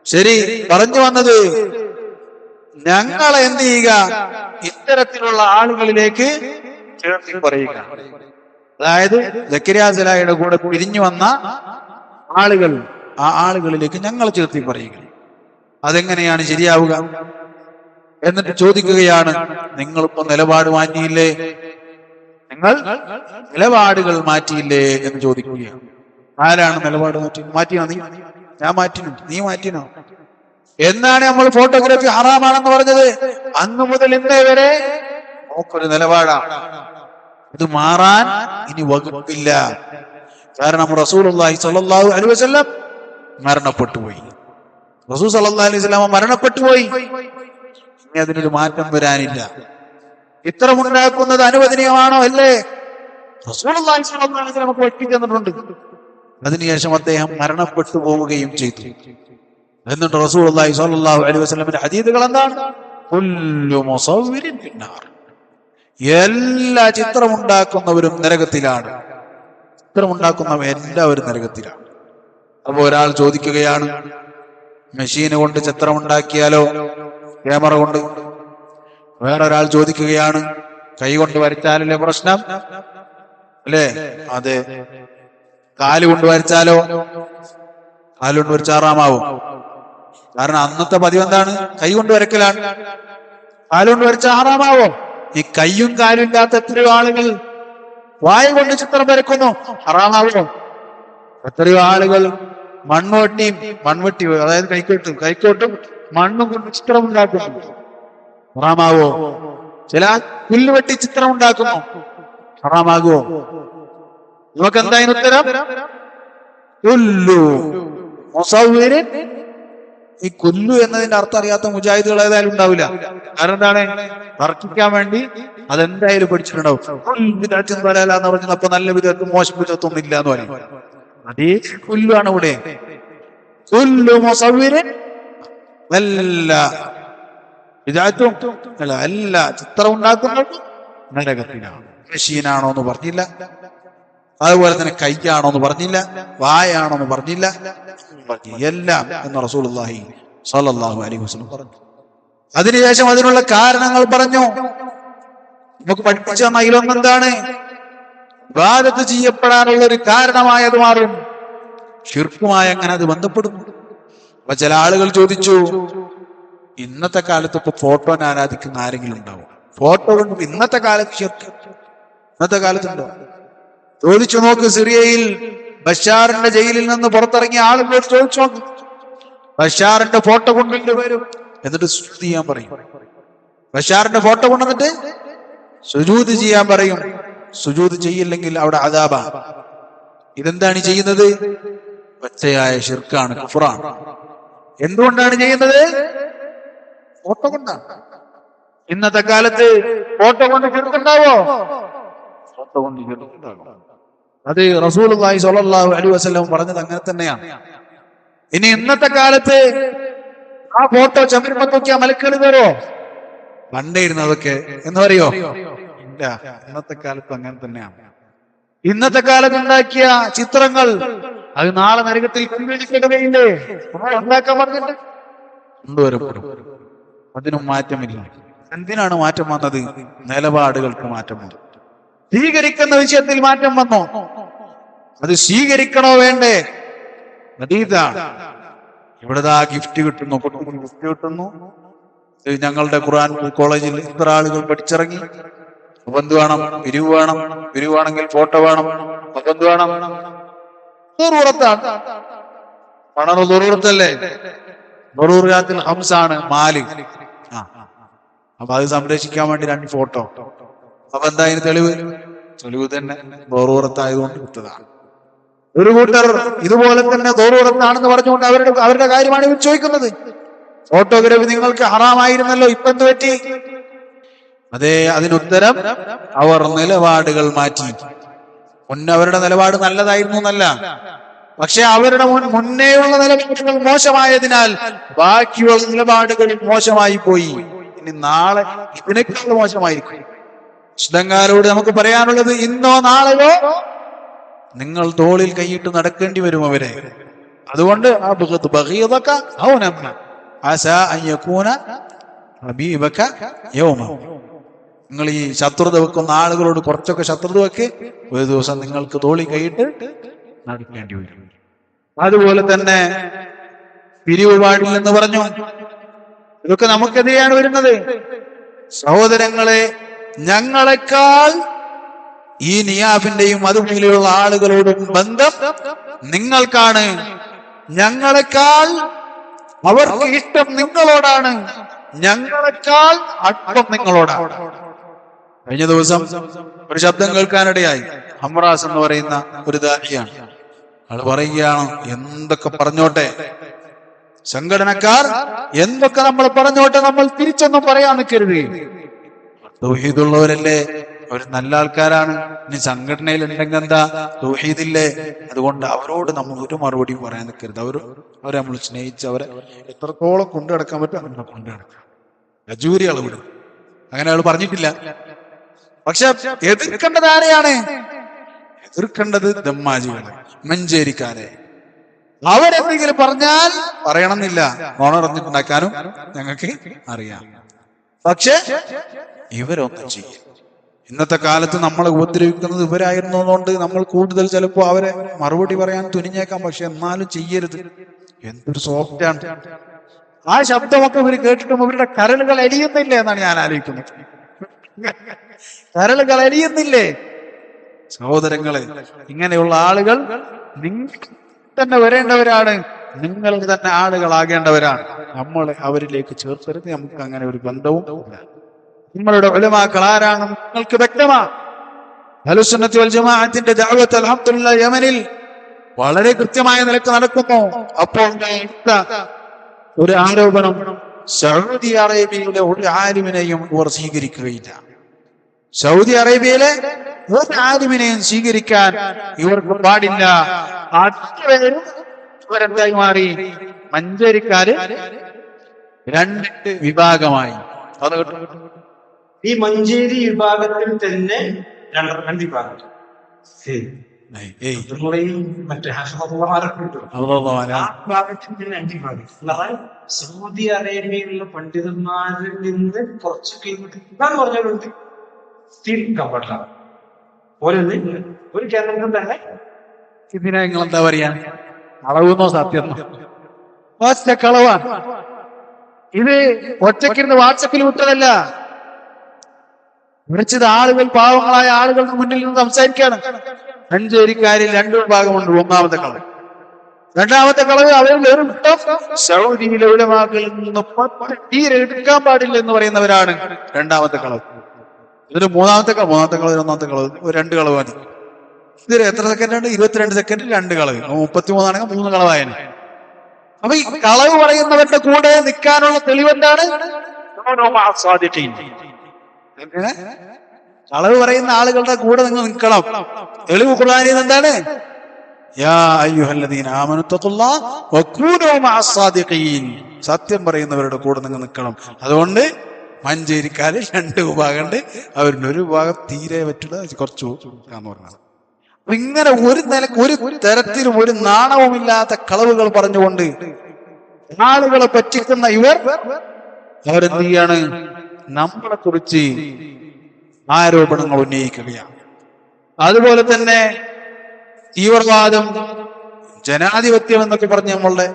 ശരി, പറഞ്ഞു വന്നത് ഞങ്ങളെ എന്ത് ചെയ്യുക, ഇത്തരത്തിലുള്ള ആളുകളിലേക്ക് ചേർത്തി പറയുക. അതായത് സക്കരിയ സലാഹിയുടെ കൂടെ പിരിഞ്ഞു വന്ന ആളുകൾ, ആ ആളുകളിലേക്ക് ഞങ്ങൾ ചേർത്തി പറയുക. അതെങ്ങനെയാണ് ശരിയാവുക? എന്നിട്ട് ചോദിക്കുകയാണ്, നിങ്ങളിപ്പോ നിലപാട് മാറ്റിയില്ലേ, നിങ്ങൾ നിലപാടുകൾ മാറ്റിയില്ലേ എന്ന് ചോദിക്കുകയാണ്. ആരാണ് നിലപാട് മാറ്റിയോ? നീ. ഞാൻ മാറ്റിനോ? നീ മാറ്റിനോ? എന്നാണ് നമ്മൾ ഫോട്ടോഗ്രാഫി ഹറാമാണെന്ന് പറഞ്ഞത്? അന്നു മുതൽ ഇന്നേ വരെ നമുക്കൊരു നിലപാടാണ്. ഇത് മാറാൻ ഇനി വകുപ്പില്ല. കാരണം റസൂലുള്ളാഹി സ്വല്ലല്ലാഹു അലൈഹി വസല്ലം മരണപ്പെട്ടുപോയി. റസൂൽ സല്ലല്ലാഹു അലൈഹി വസല്ലം മരണപ്പെട്ടുപോയി. ഇനി അതിനൊരു മാറ്റം വരാനില്ല. ഇത്തരമുണ്ടാക്കുന്നത് അനുവദനീയമാണോ? അല്ലേ? റസൂലുള്ളാഹി സ്വല്ലല്ലാഹു അലൈഹി വസല്ലം നമുക്ക് പഠിപ്പിച്ചു തന്നിട്ടുണ്ട്. അതിനുശേഷം അദ്ദേഹം മരണപ്പെട്ടു പോവുകയും ചെയ്തു. എന്നിട്ട് റസൂലുള്ളാഹി സ്വല്ലല്ലാഹു അലൈഹി വസല്ലമിന്റെ ഹദീസുകൾ എന്താണ്? കുല്ലു മുസവ്വിരിൻ ഫിന്നാർ. എല്ലാ ചിത്രമുണ്ടാക്കുന്നവരും നരകത്തിലാണ്. ചിത്രമുണ്ടാക്കുന്നവർ എല്ലാവരും നരകത്തിലാണ്. അപ്പൊ ഒരാൾ ചോദിക്കുകയാണ്, മെഷീന് കൊണ്ട് ചിത്രമുണ്ടാക്കിയാലോ, ക്യാമറ കൊണ്ട്? വേറൊരാൾ ചോദിക്കുകയാണ്, കൈ കൊണ്ട് വരച്ചാലല്ലേ പ്രശ്നം? അല്ലേ? അതെ. കാല് കൊണ്ട് വരച്ചാലോ? കാലുകൊണ്ട് വരച്ചാൽ ഹറാമാവും. കാരണം അന്നത്തെ പതിവ് എന്താണ്? കൈ കൊണ്ട് വരക്കലാണ്. കാലുകൊണ്ട് വരച്ചാൽ ഹറാമാവോ? ഈ കയ്യും കാലും ഇല്ലാത്ത എത്രയോ ആളുകൾ വായ കൊണ്ട് ചിത്രം വരക്കുന്നു, ഹറാമാവോ? എത്രയോ ആളുകൾ മൺവെട്ടി, അതായത് കൈക്കോട്ടും മണ്ണും കൊണ്ട് ചിത്രം ഉണ്ടാക്കുന്നു, ഹറാമാവോ? ചില പുല്ലുവെട്ടി ചിത്രം ഉണ്ടാക്കുന്നു, ഹറാമാകുമോ? നമുക്ക് എന്തായാലും ഉത്തരം കുല്ലു മുസവ്വിരിൻ. ഈ കൊല്ലു എന്നതിന്റെ അർത്ഥം അറിയാത്ത മുജാഹിദുകൾ ഏതായാലും ഉണ്ടാവില്ല. കാരണം എന്താണ്? തർക്കിക്കാൻ വേണ്ടി അതെന്തായാലും പഠിച്ചിട്ടുണ്ടാവും. എന്ന് പറഞ്ഞാൽ അപ്പൊ നല്ല വിധത്തും മോശം വിധത്തൊന്നും ഇല്ല എന്ന് പറയും. അതേ കൊല്ലു ആണ് ഇവിടെ. കൊല്ലു മുസവ്വിരിൻ, എല്ലാ ചിത്രം ഉണ്ടാക്കുന്നത് നരകത്തിലാണ്. മെഷീനാണോ എന്ന് പറഞ്ഞില്ല, അതുപോലെ തന്നെ കൈയാണോ എന്ന് പറഞ്ഞില്ല, വായാണോ എന്ന് പറഞ്ഞില്ല, എല്ലാം എന്ന് റസൂലുള്ളാഹി സ്വല്ലല്ലാഹു അലൈഹി വസല്ലം പറഞ്ഞു. അതിനുശേഷം അതിനുള്ള കാരണങ്ങൾ പറഞ്ഞു. നമുക്ക് പഠിപ്പിച്ച അതിലൊന്നെന്താണ്? ഇബാദത്ത് ചെയ്യപ്പെടാനുള്ള ഒരു കാരണമായത് മാറും. ശിർക്കുമായി അങ്ങനെ അത് ബന്ധപ്പെടുന്നു. അപ്പൊ ചില ആളുകൾ ചോദിച്ചു, ഇന്നത്തെ കാലത്ത് ഇപ്പൊ ഫോട്ടോനെ ആരാധിക്കുന്ന ആരെങ്കിലും ഉണ്ടാവും? ഫോട്ടോ കൊണ്ട് ഇന്നത്തെ കാലത്ത് ശിർക്ക് ഇന്നത്തെ കാലത്തുണ്ടോ? ചോദിച്ചു നോക്ക്. സിറിയയിൽ ബഷാറിന്റെ ജയിലിൽ നിന്ന് പുറത്തിറങ്ങിയ ആളുകളോട് ചോദിച്ചു നോക്ക്. ബഷാറിന്റെ ഫോട്ടോ കൊണ്ടിട്ട് വരും, എന്നിട്ട് സുജൂദ് ചെയ്യാൻ പറയും. ബഷാറിന്റെ ഫോട്ടോ കൊണ്ടുവന്നിട്ട് സുജൂദ് ചെയ്യാൻ പറയും. സുജൂദ് ചെയ്യില്ലെങ്കിൽ അവിടെ അദാബ. ഇതെന്താണ് ചെയ്യുന്നത്? പച്ചയായ ശിർക്കാണ്, കുഫ്റാണ്. എന്തുകൊണ്ടാണ് ചെയ്യുന്നത്? ഫോട്ടോ കൊണ്ടാണ്. ഇന്നത്തെ കാലത്ത് ഫോട്ടോ കൊണ്ട് ശിർക്കുണ്ടാവോ? ഫോട്ടോ കൊണ്ട് ശിർക്കുണ്ടാകും. അത് റസൂലുള്ളാഹി സ്വല്ലല്ലാഹു അലൈഹി വസല്ലം പറഞ്ഞത് അങ്ങനെ തന്നെയാണ്. ഇനി ഇന്നത്തെ കാലത്ത് ആ ഫോട്ടോ ചമരുമ്പോ നോക്കിയാൽ മലക്കുകൾ കയറോ? പണ്ടേ ഇരുന്ന് അതൊക്കെ എന്ന് പറയോ? ഇല്ല. ഇന്നത്തെ കാലത്ത് അങ്ങനെ തന്നെയാണ്. ഇന്നത്തെ കാലത്ത് ഉണ്ടാക്കിയ ചിത്രങ്ങൾ അത് നാളെ നരകത്തിൽ കൊണ്ടുവരികയില്ലേ? ഉണ്ടാക്കാൻ പറഞ്ഞിട്ട് കൊണ്ടുവരപ്പെടും. അതിനും മാറ്റമില്ല. എന്തിനാണ് മാറ്റം വന്നത്? നിലപാടുകൾക്ക് മാറ്റം വന്നു. സ്വീകരിക്കുന്ന വിഷയത്തിൽ മാറ്റം വന്നോ? അത് സ്വീകരിക്കണോ വേണ്ടേ? അതീതാണ്. ഇവിടെതാ ഗിഫ്റ്റ് കിട്ടുന്നു, ഗിഫ്റ്റ് കിട്ടുന്നു. ഞങ്ങളുടെ ഖുർആൻ കോളേജിൽ ഇത്ര ആളുകൾ പഠിച്ചിറങ്ങി. അപ്പൊ എന്ത് വേണം? പിരിവ് വേണം. പിരിവാണെങ്കിൽ ഫോട്ടോ വേണം. അപ്പൊ എന്ത് വേണം? ദുറൂറത്താണ്. പണം ദുറൂറത്തല്ലേ? ദുറൂറിയാത്തിൽ ഹംസാണ് മാല്. അപ്പൊ അത് സംരക്ഷിക്കാൻ വേണ്ടി 2 ഫോട്ടോ. അപ്പൊ എന്താ അതിന് തെളിവ് തന്നെ ദുറൂറത്തായതുകൊണ്ട് കിട്ടതാണ്. ഒരു കൂട്ടർ ഇതുപോലെ തന്നെ ദുറൂറത്താണെന്ന് പറഞ്ഞുകൊണ്ട് അവരുടെ കാര്യമാണ് ഇവർ ചോദിക്കുന്നത്. ഫോട്ടോഗ്രാഫി നിങ്ങൾക്ക് ഹറാമായിരുന്നല്ലോ, ഇപ്പൊ എന്ത് പറ്റി? അതേ, അതിനുത്തരം അവർ നിലപാടുകൾ മാറ്റി. അവരുടെ നിലപാട് നല്ലതായിരുന്നു എന്നല്ല, പക്ഷെ അവരുടെ മുന്നേയുള്ള നിലപാടുകൾ മോശമായതിനാൽ ബാക്കിയുള്ള നിലപാടുകൾ മോശമായി പോയി. ഇനി നാളെ ഇതിനേക്കാൾ മോശമായിരിക്കും. മുസ്ലിംകാരോട് നമുക്ക് പറയാനുള്ളത്, ഇന്നോ നാളെയോ നിങ്ങൾ തോളിൽ കൈയിട്ട് നടക്കേണ്ടി വരും അവരെ. അതുകൊണ്ട് നിങ്ങൾ ഈ ശത്രുത വെക്കുന്ന ആളുകളോട് കുറച്ചൊക്കെ ശത്രുത വെക്ക്, ഒരു ദിവസം നിങ്ങൾക്ക് തോളി കൈയിട്ട് നടക്കേണ്ടി വരും. അതുപോലെ തന്നെ പിരിവ് പാടില്ലെന്ന് പറഞ്ഞു. ഇതൊക്കെ നമുക്കെതിരെയാണ് വരുന്നത്. സഹോദരങ്ങളെ, ഞങ്ങളെക്കാൾ ഈ നിയാഫിന്റെയും അതുപോലെയുള്ള ആളുകളോടും ബന്ധം നിങ്ങൾക്കാണ്. ഞങ്ങളെക്കാൾ അവർക്ക് ഇഷ്ടം നിങ്ങളോടാണ്, ഞങ്ങളെക്കാൾ അടുപ്പം നിങ്ങളോടാണ്. കഴിഞ്ഞ ദിവസം ഒരു ശബ്ദം കേൾക്കാനിടയായി. ഹംറാസ് എന്ന് പറയുന്ന ഒരു ദാഇയാണ്. ആൾ പറയുകയാണ്, എന്തൊക്കെ പറഞ്ഞോട്ടെ, സംഘടനക്കാർ എന്തൊക്കെ നമ്മൾ പറഞ്ഞോട്ടെ, നമ്മൾ തിരിച്ചൊന്നും പറയാൻ നിൽക്കരുത്. തൗഹീദുള്ളവരല്ലേ, അവർ നല്ല ആൾക്കാരാണ്. ഇനി സംഘടനയിൽ ഉണ്ടെങ്കിൽ എന്താ, തൗഹീദില്ലേ? അതുകൊണ്ട് അവരോട് നമ്മൾ ഒരു മറുപടി പറയാൻ നിൽക്കരുത്. അവരെ നമ്മൾ സ്നേഹിച്ച് അവരെ എത്രത്തോളം കൊണ്ടു നടക്കാൻ പറ്റും അങ്ങനെ കൊണ്ടു നടക്കാം. അജൂരി അളവിട് അങ്ങനെ അവൾ പറഞ്ഞിട്ടില്ല. പക്ഷെ എതിർക്കേണ്ടത് ആരെയാണ്? എതിർക്കേണ്ടത് ദമ്മാജികളെ, മഞ്ചേരിക്കാരെ. അവരെന്തെങ്കിലും പറഞ്ഞാൽ പറയണമെന്നില്ല, ഓണറിഞ്ഞിട്ടുണ്ടാക്കാനും ഞങ്ങൾക്ക് അറിയാം. പക്ഷെ ഇവരൊന്നും ചെയ്യും. ഇന്നത്തെ കാലത്ത് നമ്മളെ ഉപദ്രവിക്കുന്നത് ഇവരായിരുന്നതുകൊണ്ട് നമ്മൾ കൂടുതൽ ചിലപ്പോൾ അവരെ മറുപടി പറയാൻ തുനിഞ്ഞേക്കാം. പക്ഷെ എന്നാലും ചെയ്യരുത്. എന്തൊരു സോഫ്റ്റാണ് ആ ശബ്ദമൊക്കെ ഇവർ കേട്ടിട്ടും ഇവരുടെ കരളുകൾ അലിയുന്നില്ലേ എന്നാണ് ഞാൻ ആലോചിക്കുന്നത്. കരളുകൾ അലിയുന്നില്ലേ? സഹോദരങ്ങളെ, ഇങ്ങനെയുള്ള ആളുകൾ നിങ്ങൾ തന്നെ വരേണ്ടവരാണ്, നിങ്ങൾ തന്നെ ആളുകളാകേണ്ടവരാണ്. നമ്മളെ അവരിലേക്ക് ചേർത്തരുത്. നമുക്ക് അങ്ങനെ ഒരു ബന്ധവും ഇല്ല. നിങ്ങളുടെ ഉലമാക്കൾ ആരാണ് നിങ്ങൾക്ക് വ്യക്തമാണ്. അഹ്ലുസുന്നത്തി വൽ ജമാഅത്തിന്റെ ദഅവത്ത് അൽഹംദുലില്ലാഹ് യമനിൽ വളരെ കൃത്യമായ നിലക്ക് നടക്കുന്നു. അപ്പോൾ ഒരു ആരോപണം, സൗദി അറേബ്യയിലെ ഒരു ആലിമിനെയും ഇവർ സ്വീകരിക്കുകയില്ല. സൗദി അറേബ്യയിലെ ഒരു ആലിമിനെയും സ്വീകരിക്കാൻ ഇവർക്ക് പാടില്ല. ഇവരെന്തായി മാറി? മഞ്ചേരിക്കാര് രണ്ട് വിഭാഗമായി. അത് ഈ മഞ്ചേരി വിഭാഗത്തിൽ തന്നെ രണ്ട് വിഭാഗം. സൗദി അറേബ്യയിലുള്ള പണ്ഡിതന്മാരിൽ നിന്ന് കുറച്ചൊക്കെ ഞാൻ പറഞ്ഞുകൊണ്ട് തിരിക്കാൻ പാടില്ല. ഒരു കേന്ദ്രം തന്നെ ഇതിനെ നിങ്ങൾ എന്താ പറയാ, അളവെന്നോ സത്യം കളവാണ്. ഇത് ഒറ്റയ്ക്കിരുന്ന് വാട്സപ്പിൽ വിട്ടതല്ല, വിളിച്ചത് ആളുകൾ, പാവങ്ങളായ ആളുകളുടെ മുന്നിൽ നിന്ന് സംസാരിക്കുകയാണ്. മഞ്ചേരിക്കാരിൽ രണ്ട് വിഭാഗമുണ്ട്. ഒന്നാമത്തെ കളവ്. രണ്ടാമത്തെ കളവ് അവർ വെറും സൗദിയിലെ ഉലമാക്കളിൽ നിന്ന് തീരെ എടുക്കാൻ പാടില്ല എന്ന് പറയുന്നവരാണ് രണ്ടാമത്തെ കളവ്. ഇതിന് മൂന്നാമത്തെ കളവ്, ഒന്നാമത്തെ കളവ്, രണ്ട് കളവ് മതി. ഇതിൽ എത്ര സെക്കൻഡ്? 22 സെക്കൻഡ്, രണ്ട് കളവ്. 33 ആണെങ്കിൽ 3 കളവായന്. അപ്പൊ ഈ കളവ് പറയുന്നവരുടെ കൂടെ നിൽക്കാനുള്ള തെളിവെന്താണ്? കളവ് പറയുന്ന ആളുകളുടെ കൂടെ നിങ്ങൾ നിൽക്കണം. തെളിവ് ഖുർആനിൽ എന്താണ്? യാ അയ്യുഹല്ലദീന ആമനു തഖുല്ലാഹ വകൂനൂ മഅസ്സാദിഖീൻ. സത്യം പറയുന്നവരുടെ കൂടെ നിങ്ങൾ നിൽക്കണം. അതുകൊണ്ട് മഞ്ചേരിക്കാര് രണ്ട് വിഭാഗമുണ്ട്. അവരുടെ ഒരു വിഭാഗം തീരെ പറ്റില്ല, കുറച്ച് എന്ന് പറഞ്ഞത്. അപ്പൊ ഇങ്ങനെ ഒരു തരത്തിലും ഒരു നാണവുമില്ലാത്ത കളവുകൾ പറഞ്ഞുകൊണ്ട് ആളുകളെ പറ്റിക്കുന്ന ഇവർ അവരെന്ത് ചെയ്യാണ്? നമ്മളെ കുറിച്ച് ആരോപണങ്ങൾ ഉന്നയിക്കുകയാണ്. അതുപോലെ തന്നെ തീവ്രവാദം, ജനാധിപത്യം എന്നൊക്കെ പറഞ്ഞ് നമ്മളുടെ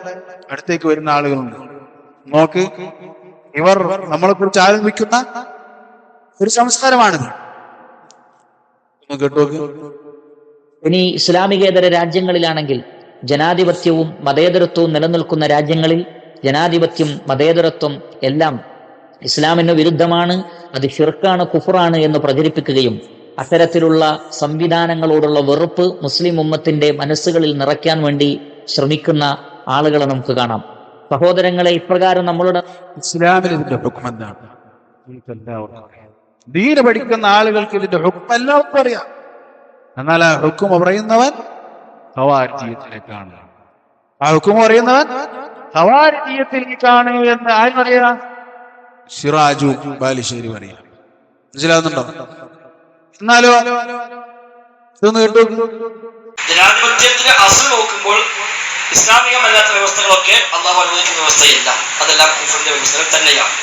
അടുത്തേക്ക് വരുന്ന ആളുകളുണ്ട്. നോക്ക്, ഇവർ നമ്മളെ കുറിച്ച് ആരംഭിക്കുന്ന ഒരു സംസ്കാരമാണിത്. കേട്ടു. ഇനി ഇസ്ലാമികേതര രാജ്യങ്ങളിലാണെങ്കിൽ ജനാധിപത്യവും മതേതരത്വവും നിലനിൽക്കുന്ന രാജ്യങ്ങളിൽ ജനാധിപത്യം, മതേതരത്വം എല്ലാം ഇസ്ലാമിന് വിരുദ്ധമാണ്, അത് ഷിർക്കാണ്, കുഫറാണ് എന്ന് പ്രചരിപ്പിക്കുകയും അത്തരത്തിലുള്ള സംവിധാനങ്ങളോടുള്ള വെറുപ്പ് മുസ്ലിം ഉമ്മത്തിന്റെ മനസ്സുകളിൽ നിറയ്ക്കാൻ വേണ്ടി ശ്രമിക്കുന്ന ആളുകളെ നമുക്ക് കാണാം. സഹോദരങ്ങളെ, ഇപ്രകാരം നമ്മളുടെ ഇസ്ലാമിൽ ഇതിന്റെ ഹുക്ം എന്താണ്? ദീന് പഠിക്കുന്ന ആളുകൾക്ക് ഇതിന്റെ ഹുക്ം എല്ലാവർക്കും അറിയാം. എന്നാൽ ആ ഹുക്ം പറയുന്നവൻ ഖവാരിജിയത്തിലേക്കാണ്. ആ ഹുക്ം പറയുന്നവൻ ഖവാരിജിയത്തിലേക്കാണ് എന്ന് ആർക്കറിയാം? സിറാജു ബാലുശ്ശേരി പറയാം. മനസ്സിലാവുന്നുണ്ടോ? എന്നാലോ ഇതൊന്ന് കേട്ടു. ജനാധിപത്യത്തിന്റെ അസൽ നോക്കുമ്പോൾ ഇസ്ലാമികമല്ലാത്ത വ്യവസ്ഥകളൊക്കെ അള്ളാഹു അനുവദിക്കുന്ന വ്യവസ്ഥയല്ല, അതെല്ലാം കുഫറിന്റെ വ്യവസ്ഥകൾ തന്നെയാണ്.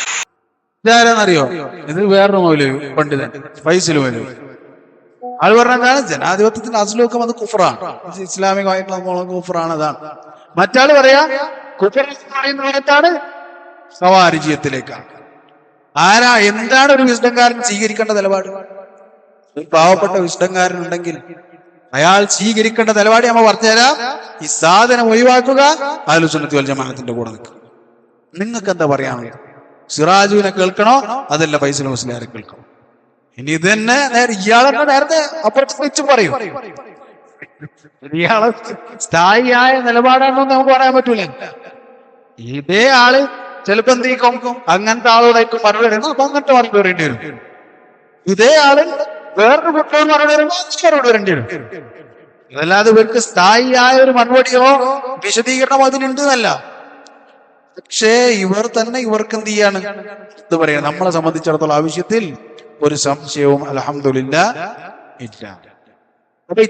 ഇതാരെന്നറിയോ? ഇത് വേറൊരു മൗലവി പണ്ഡിതൻ ഫൈസൽ മൗലവി. ആൾ പറഞ്ഞതാണ് ജനാധിപത്യത്തിന്റെ അസ്ലൊക്കെ അത് കുഫറാണ്, ഇസ്ലാമികമായിട്ടുള്ള കുഫറാണ്. അതാണ് മറ്റാള് പറയാ കുഫർ പറയുന്നവരത്താണ് ഖവാരിജിയത്തിലേക്കാണ്. എന്താണ് ഒരു വിസ്ഡംകാരൻ സ്വീകരിക്കേണ്ട നിലപാട്? ഒരു പാവപ്പെട്ട വിസ്ഡംകാരനുണ്ടെങ്കിൽ അയാൾ സ്വീകരിക്കേണ്ട നിലപാട് നമ്മൾ പറഞ്ഞുതരാം. ഈ സാധനം ഒഴിവാക്കുക, അഹ്ലുസ് സുന്നത്തി വൽ ജമാഅത്തിന്റെ കൂടെ നിൽക്കുക. നിങ്ങൾക്ക് എന്താ പറയാനുള്ളത്? സിറാജുവിനെ കേൾക്കണോ അതല്ല ഫൈസൽ മുസ്ലിയാരെ കേൾക്കണോ? ഇനി ഇത് തന്നെ ഇയാളെന്നെ നേരത്തെ അപ്പുറത്ത് വെച്ച് പറയും. ഇയാളെ സ്ഥായിയായ നിലപാടാണെന്ന് നമുക്ക് പറയാൻ പറ്റൂല. ഇതേ ആള് ചിലപ്പോ എന്തെങ്കിലും അങ്ങനത്തെ ആളോടേക്കും മറുപടി വരുന്നു, അപ്പൊ അങ്ങനത്തെ മറുപടി വരേണ്ടി വരും. ഇതേ ആള് വേറൊരു കുട്ടിയോട് മറുപടി വരുമ്പോൾ മറുപടി വരേണ്ടി വരും. അതല്ലാതെ ഇവർക്ക് സ്ഥായിയായ ഒരു മറുപടിയോ വിശദീകരണമോ അതിനുണ്ട് എന്നല്ല. പക്ഷേ ഇവർ തന്നെ ഇവർക്ക് എന്ത് ചെയ്യാണ് എന്ത് പറയാ, നമ്മളെ സംബന്ധിച്ചിടത്തോളം ആവശ്യത്തിൽ ഒരു സംശയവും അൽഹംദുലില്ലാ ഇല്ല. അപ്പൊ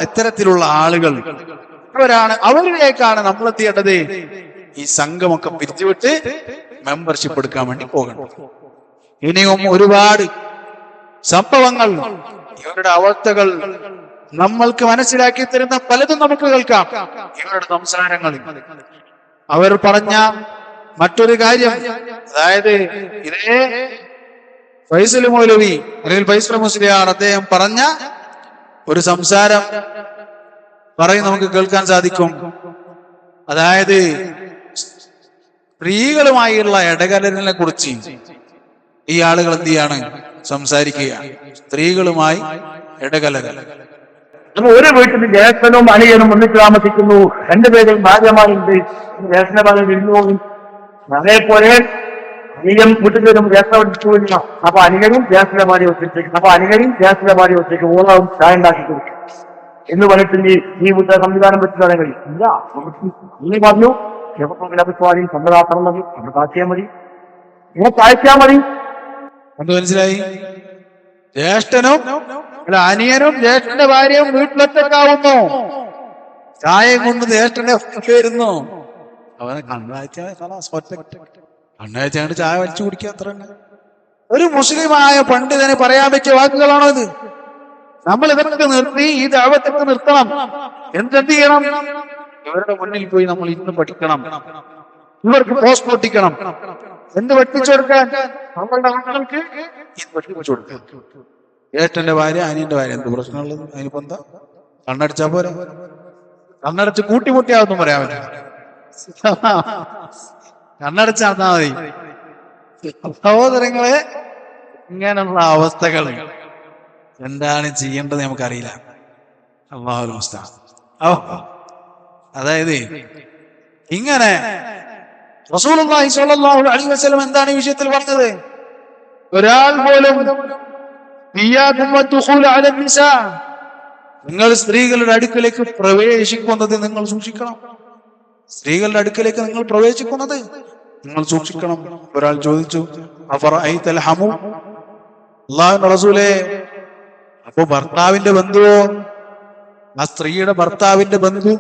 ഇത്തരത്തിലുള്ള ആളുകൾ അവരിലേക്കാണ് നമ്മൾ എന്ത് ചെയ്യേണ്ടത്? ഈ സംഘമൊക്കെ പിരിച്ചുവിട്ട് മെമ്പർഷിപ്പ് എടുക്കാൻ വേണ്ടി പോകണം. ഇനിയും ഒരുപാട് സംഭവങ്ങൾ, ഇവരുടെ അവസ്ഥകൾ നമ്മൾക്ക് മനസ്സിലാക്കി തരുന്ന പലതും നമുക്ക് കേൾക്കാം. ഇവരുടെ സംസാരങ്ങൾ, അവർ പറഞ്ഞ മറ്റൊരു കാര്യം, അതായത് ഇതേ ഫൈസൽ മൗലവി അല്ലെങ്കിൽ ഫൈസൽ മുസ്ലിയാർ അദ്ദേഹം പറഞ്ഞ ഒരു സംസാരം പറയും നമുക്ക് കേൾക്കാൻ സാധിക്കും. അതായത് സ്ത്രീകളുമായുള്ള ഇടകലരലിനെ കുറിച്ച് ഈ ആളുകൾ എന്ത് ചെയ്യാണ് സംസാരിക്കുക. സ്ത്രീകളുമായി ഇടകലരൽ. ഒരു വീട്ടിൽ ജ്യേഷ്ഠനും അനിയനും ഒന്നിച്ച് താമസിക്കുന്നു, രണ്ടുപേരും ഭാര്യമാരുണ്ട്, ജ്യേഷ്ഠ ഭാര്യ വിരുന്നു പോകും. അതേപോലെ അനിയൻ വീട്ടിൽ വരും, ജ്യേഷ്ഠ വിളിച്ചില്ല, അപ്പൊ അനിയനും ജ്യേഷ്ഠ ഭാര്യ ഒത്തിരിക്കും. അപ്പൊ അനിയനും ജ്യേഷ്ഠ ഭാര്യ ഒത്തിരിക്കും, ഓളാവും ചായ ഉണ്ടാക്കി കൊടുക്കും എന്ന് പറഞ്ഞിട്ട് ഈ വീട്ട സംവിധാനം വെച്ചിട്ടാണ് കഴിയും. ഇല്ല, നീ പറഞ്ഞു ാരും സമ്മതാക്കണം മതി, നമ്മൾ കാഴ്ചയാൽ മതി, ഇങ്ങനെ കാഴ്ചയാൽ മതി. അത് മനസ്സിലായി? ജ്യേഷ്ഠനും അല്ല അനിയനും ജ്യേഷ്ഠന്റെ ഭാര്യയും വീട്ടിലൊറ്റക്കാവുന്നു, ചായയും കൊണ്ട് ജ്യേഷ്ഠന്റെ വരുന്നു. അവനെ കണ്ണാഴ്ച ചായ വലിച്ചു കുടിക്കുക, അത്ര തന്നെ. ഒരു മുസ്ലിമായ പണ്ഡിതന് പറയാൻ പറ്റിയ വാക്കുകളാണോ ഇത്? നമ്മൾ ഇതൊക്കെ നിർത്തി ഈ ദഅവത്തൊക്കെ നിർത്തണം. എന്ത് ചെയ്യണം? ഇവരുടെ മുന്നിൽ പോയി നമ്മൾ ഇന്ന് പഠിക്കണം, ഇവർക്ക് പോസ്റ്റ് പൊട്ടിക്കണം. എന്ത് പഠിപ്പിച്ചു കൊടുക്കാൻ? നമ്മളുടെ മക്കൾക്ക് ഇത് പഠിപ്പിച്ചു കൊടുക്കാൻ. ഏട്ടന്റെ ഭാര്യ അനിയന്റെ ഭാര്യ എന്ത് പ്രശ്നമുള്ളത്? അതിനിപ്പോ എന്താ? കണ്ണടച്ചാ പോരാ? കണ്ണടച്ച് കൂട്ടിമുട്ടിയാവൊന്നും പറയാൻ പറ്റില്ല. കണ്ണടച്ച് നടന്നാ മതി. സഹോദരങ്ങളെ, ഇങ്ങനെയുള്ള അവസ്ഥകൾ എന്താണ് ചെയ്യേണ്ടത് നമുക്കറിയില്ല. അല്ലാഹുൽ മുസ്തആൻ. അതായത് ഇങ്ങനെ റസൂലുള്ളാഹി സ്വല്ലല്ലാഹു അലൈഹി വസല്ലം എന്താണ് ഈ വിഷയത്തിൽ പറഞ്ഞത്? ഒരാൾ പോലും നിങ്ങൾ സ്ത്രീകളുടെ അടുക്കലേക്ക് പ്രവേശിക്കുന്നത് നിങ്ങൾ സൂക്ഷിക്കണം. സ്ത്രീകളുടെ അടുക്കലേക്ക് നിങ്ങൾ പ്രവേശിക്കുന്നത് നിങ്ങൾ സൂക്ഷിക്കണം. ഒരാൾ ചോദിച്ചു, അഫറഅയ്തൽ ഹമു, അല്ലാഹുവിന്റെ റസൂലേ, അപ്പൊ ഭർത്താവിന്റെ ബന്ധുവോ? ആ സ്ത്രീയുടെ ഭർത്താവിന്റെ ബന്ധു?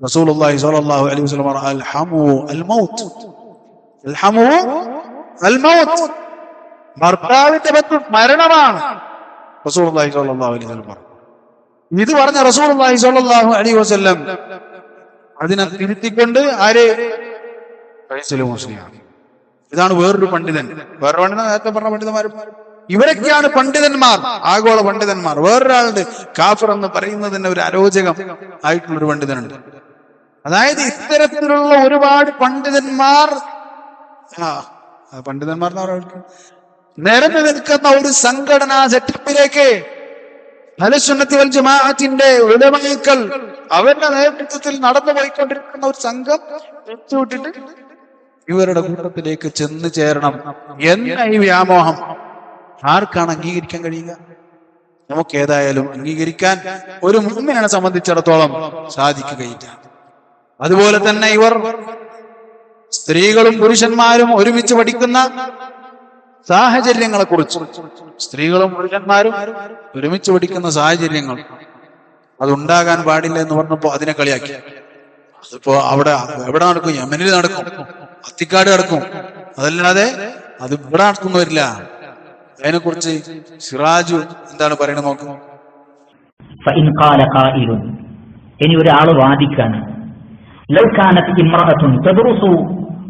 റസൂലുള്ളാഹി സ്വല്ലല്ലാഹു അലൈഹി വസല്ലം അൽ ഹമു അൽ മൗത്ത്, അൽ ഹമു അൽ മൗത്ത്, ഭർത്താവിന്റെ ബന്ധു മരണമാണ്. റസൂലുള്ളാഹി സ്വല്ലല്ലാഹു അലൈഹി വസല്ലം പറഞ്ഞു. ഇത് പറഞ്ഞ റസൂലുള്ളാഹി സ്വല്ലല്ലാഹു അലൈഹി വസല്ലം അതിനെ തിരുത്തിക്കൊണ്ട് ആര്? ഫൈസൽ മുസ്ലിയാർ. ഇതാണ് വേറൊരു പണ്ഡിതൻ. വേറൊരു പണ്ഡിതൻ നേരത്തെ പറഞ്ഞ പണ്ഡിതന്മാരും ഇവരൊക്കെയാണ് പണ്ഡിതന്മാർ, ആഗോള പണ്ഡിതന്മാർ. വേറൊരാളുണ്ട് കാഫിർ എന്ന് പറയുന്നതിന് ഒരു അരോചകം ആയിട്ടുള്ളൊരു പണ്ഡിതനുണ്ട്. അതായത് ഇത്തരത്തിലുള്ള ഒരുപാട് പണ്ഡിതന്മാർ പണ്ഡിതന്മാർ എന്ന് പറയുന്നത് നിരന്നു നിൽക്കുന്ന ഒരു സംഘടനാ സെറ്റപ്പിലേക്ക് അഹ്ലുസ് സുന്നത്തി വൽ ജമാഅത്തിന്റെ ഉലമാക്കൾ അവരുടെ നേതൃത്വത്തിൽ നടന്നു പോയിക്കൊണ്ടിരിക്കുന്ന ഒരു സംഘം വിട്ടിട്ട് ഇവരുടെ കൂട്ടത്തിലേക്ക് ചെന്ന് ചേരണം എന്ന ഈ വ്യാമോഹം ആർക്കാണ് അംഗീകരിക്കാൻ കഴിയുക? നമുക്ക് ഏതായാലും അംഗീകരിക്കാൻ ഒരു മുഅ്മിനെ സംബന്ധിച്ചിടത്തോളം സാധിക്കുകയില്ല. അതുപോലെ തന്നെ ഇവർ സ്ത്രീകളും പുരുഷന്മാരും ഒരുമിച്ച് പഠിക്കുന്ന സാഹചര്യങ്ങളെ കുറിച്ച്, സ്ത്രീകളും പുരുഷന്മാരും ഒരുമിച്ച് പഠിക്കുന്ന സാഹചര്യങ്ങൾ അതുണ്ടാകാൻ പാടില്ല എന്ന് പറഞ്ഞപ്പോ അതിനെ കളിയാക്കി. അതിപ്പോ അവിടെ എവിടെ നടക്കും? യമനിൽ നടക്കും, അത്തിക്കാട് നടക്കും. അതല്ലാതെ അത് ഇവിടെ നടക്കുന്നു വരില്ല. അതിനെ കുറിച്ച് സിറാജു എന്താണ് പറയുന്നത് നോക്കും. ഇനി ഒരാള് വാദിക്കാണ്, ലൗ കാനത് ഇംറഅത്തുൻ തദ്റുസു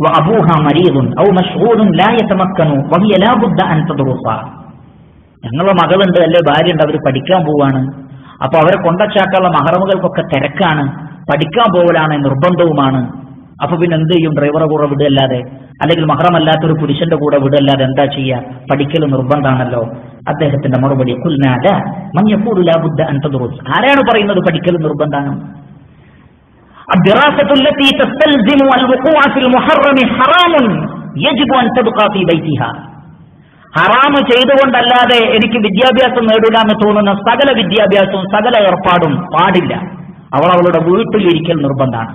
വഅബൂഹാ മരീദുൻ ഔ മശ്ഗൂലുൻ ലാ യതമക്കനു വഹിയ ലാ ബുദ്ദ അൻ തദ്റുസ. ഞങ്ങളുടെ മകളുണ്ട്, അല്ലെ ഭാര്യ ഉണ്ട്, അവർ പഠിക്കാൻ പോവാണ്. അപ്പൊ അവരെ കൊണ്ടച്ചാക്കാനുള്ള മഹറമുകൾക്കൊക്കെ തിരക്കാണ്, പഠിക്കാൻ പോവലാണ്, നിർബന്ധവുമാണ്. അപ്പൊ പിന്നെ എന്ത് ചെയ്യും? ഡ്രൈവറെ കൂടെ വിടല്ലാതെ, അല്ലെങ്കിൽ മഹറമല്ലാത്തൊരു പുരുഷന്റെ കൂടെ വിടല്ലാതെ എന്താ ചെയ്യുക? പഠിക്കൽ നിർബന്ധമാണല്ലോ. അദ്ദേഹത്തിന്റെ മറുപടി ഖുൽനാല മൻ യഖൂലു ലാ ബുദ്ദ അൻ തദ്റുസ്. ആരാണ് പറയുന്നത് പഠിക്കൽ നിർബന്ധമാണ്? الدراسة التي تستلزم الوقوع في المحرم حرام يجب أن تبقى في بيتها. ഹറാമ് ചെയ്തുകൊണ്ടല്ലാതെ എനിക്ക് വിദ്യാഭ്യാസം നേടില്ലാന്ന് തോന്നുന്ന സകല വിദ്യാഭ്യാസവും സകല ഏർപ്പാടും പാടില്ല. അവളുടെ വീട്ടിലിരിക്കൽ നിർബന്ധമാണ്.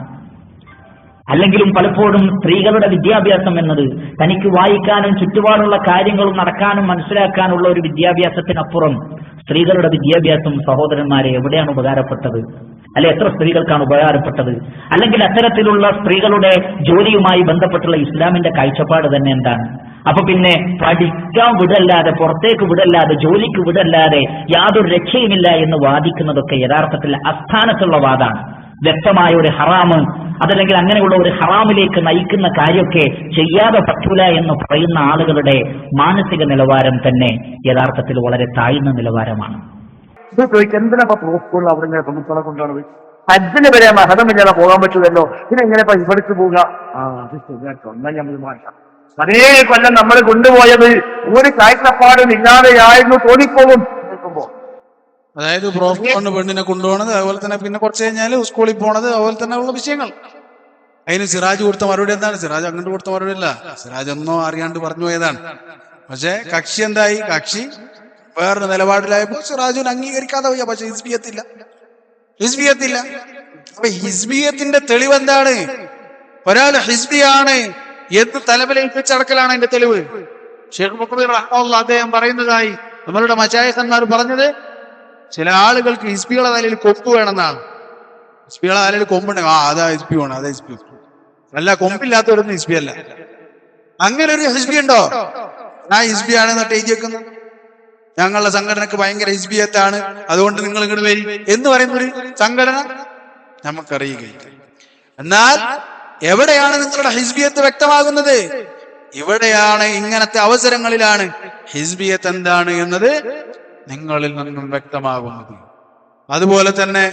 അല്ലെങ്കിലും പലപ്പോഴും സ്ത്രീകളുടെ വിദ്യാഭ്യാസം എന്നത് തനിക്ക് വായിക്കാനും ചുറ്റുപാടുള്ള കാര്യങ്ങളും നടക്കാനും മനസ്സിലാക്കാനുള്ള ഒരു വിദ്യാഭ്യാസത്തിനപ്പുറം സ്ത്രീകളുടെ വിദ്യാഭ്യാസം സഹോദരന്മാരെ എവിടെയാണ് ഉപകാരപ്പെട്ടത്? അല്ലെ, എത്ര സ്ത്രീകൾക്കാണ് ഉപകാരപ്പെട്ടത്? അല്ലെങ്കിൽ അത്തരത്തിലുള്ള സ്ത്രീകളുടെ ജോലിയുമായി ബന്ധപ്പെട്ടുള്ള ഇസ്ലാമിന്റെ കാഴ്ചപ്പാട് തന്നെ എന്താണ്? അപ്പൊ പിന്നെ പഠിക്കാൻ വിടല്ലാതെ, പുറത്തേക്ക് വിടല്ലാതെ, ജോലിക്ക് വിടല്ലാതെ യാതൊരു രക്ഷയുമില്ല എന്ന് വാദിക്കുന്നതൊക്കെ യഥാർത്ഥത്തിൽ അസ്ഥാനത്തുള്ള വാദാണ്. വ്യക്തമായ ഒരു ഹറാമ്, അതല്ലെങ്കിൽ അങ്ങനെയുള്ള ഒരു ഹറാമിലേക്ക് നയിക്കുന്ന കാര്യമൊക്കെ ചെയ്യാതെ പറ്റൂല എന്ന് പറയുന്ന ആളുകളുടെ മാനസിക നിലവാരം തന്നെ യഥാർത്ഥത്തിൽ വളരെ താഴ്ന്ന നിലവാരമാണ്. ഇത് ചോദിക്കും, എന്തിനാ സ്കൂളിൽ അവിടെ ഇങ്ങനെ പെൺകുട്ടികളെ കൊണ്ടുപോകണത്? ഹജ്ജിന് വരെ മഹദമില്ലാതെ പോകാൻ പറ്റുമല്ലോ, പിന്നെ എങ്ങനെ പഠിച്ചു പോവുക? അത് ശരിയാട്ടോ, എന്നാൽ നമ്മൾ മാറ്റാം. അതേ കൊല്ലം നമ്മൾ കൊണ്ടുപോയത് ഒരു കാഴ്ചപ്പാടും ഇല്ലാതെയായിരുന്നു തോന്നിപ്പോകും നിൽക്കുമ്പോ. അതായത് പ്രോഫിറ്റ് പെണ്ണിനെ കൊണ്ടുപോകണത്, അതുപോലെ തന്നെ പിന്നെ കുറച്ച് കഴിഞ്ഞാൽ സ്കൂളിൽ പോണത്, അതുപോലെ തന്നെ ഉള്ള വിഷയങ്ങൾ. അതിന് സിറാജ് കൊടുത്ത മറുപടി എന്താണ്? സിറാജ് അങ്ങോട്ട് കൊടുത്ത മറുപടി അല്ല, സിറാജ് ഒന്നോ അറിയാണ്ട് പറഞ്ഞു പോയതാണ്. പക്ഷെ കക്ഷി എന്തായി? കക്ഷി വേറൊരു നിലപാടിലായപ്പോൾ സിറാജുവിന് അംഗീകരിക്കാതെ പോയി. പക്ഷെ ഹിസ്ബിയത്തില്ല. അപ്പൊ ഹിസ്ബിയത്തിന്റെ തെളിവ് എന്താണ്? ഒരാൾ ഹിസ്ബിയാണ് എന്ന് തലവിലേൽപ്പിച്ചടക്കലാണ് അതിന്റെ തെളിവ്. ഷെയ്ഖ് മുഖബിർ റഹ്മത്തുള്ളാഹി അദ്ദേഹം പറയുന്നതായി നമ്മളുടെ മശായിഖന്മാർ പറഞ്ഞത്, ചില ആളുകൾക്ക് ഹിസ്ബികളെ തലയിൽ കൊമ്പ് വേണമെന്നാണ്. ഹിസ്ബികളെ തലയിൽ കൊമ്പുണ്ടെങ്കിൽ അതാ ഹിസ്ബി വേണം, അതാ ഹിസ്ബി. അല്ല, കൊമ്പില്ലാത്തവരൊന്നും ഹിസ്ബി അല്ല. അങ്ങനെ ഒരു ഹിസ്ബി ഉണ്ടോ? ആ ഹിസ്ബിയാണ് എന്നിട്ട് എഴുതി വെക്കുന്നത്, ഞങ്ങളുടെ സംഘടനക്ക് ഭയങ്കര ഹിസ്ബിയത്താണ്, അതുകൊണ്ട് നിങ്ങൾ ഇങ്ങോട്ട് വരി എന്ന് പറയുന്നൊരു സംഘടന നമുക്കറിയുകയില്ല. എന്നാൽ എവിടെയാണ് നിങ്ങളുടെ ഹിസ്ബിയത്ത് വ്യക്തമാകുന്നത്? ഇവിടെയാണ്, ഇങ്ങനത്തെ അവസരങ്ങളിലാണ് ഹിസ്ബിയത്ത് എന്താണ് എന്നത് നിങ്ങളിൽ നിന്നും വ്യക്തമാകുന്നത്. അതുപോലെ തന്നെ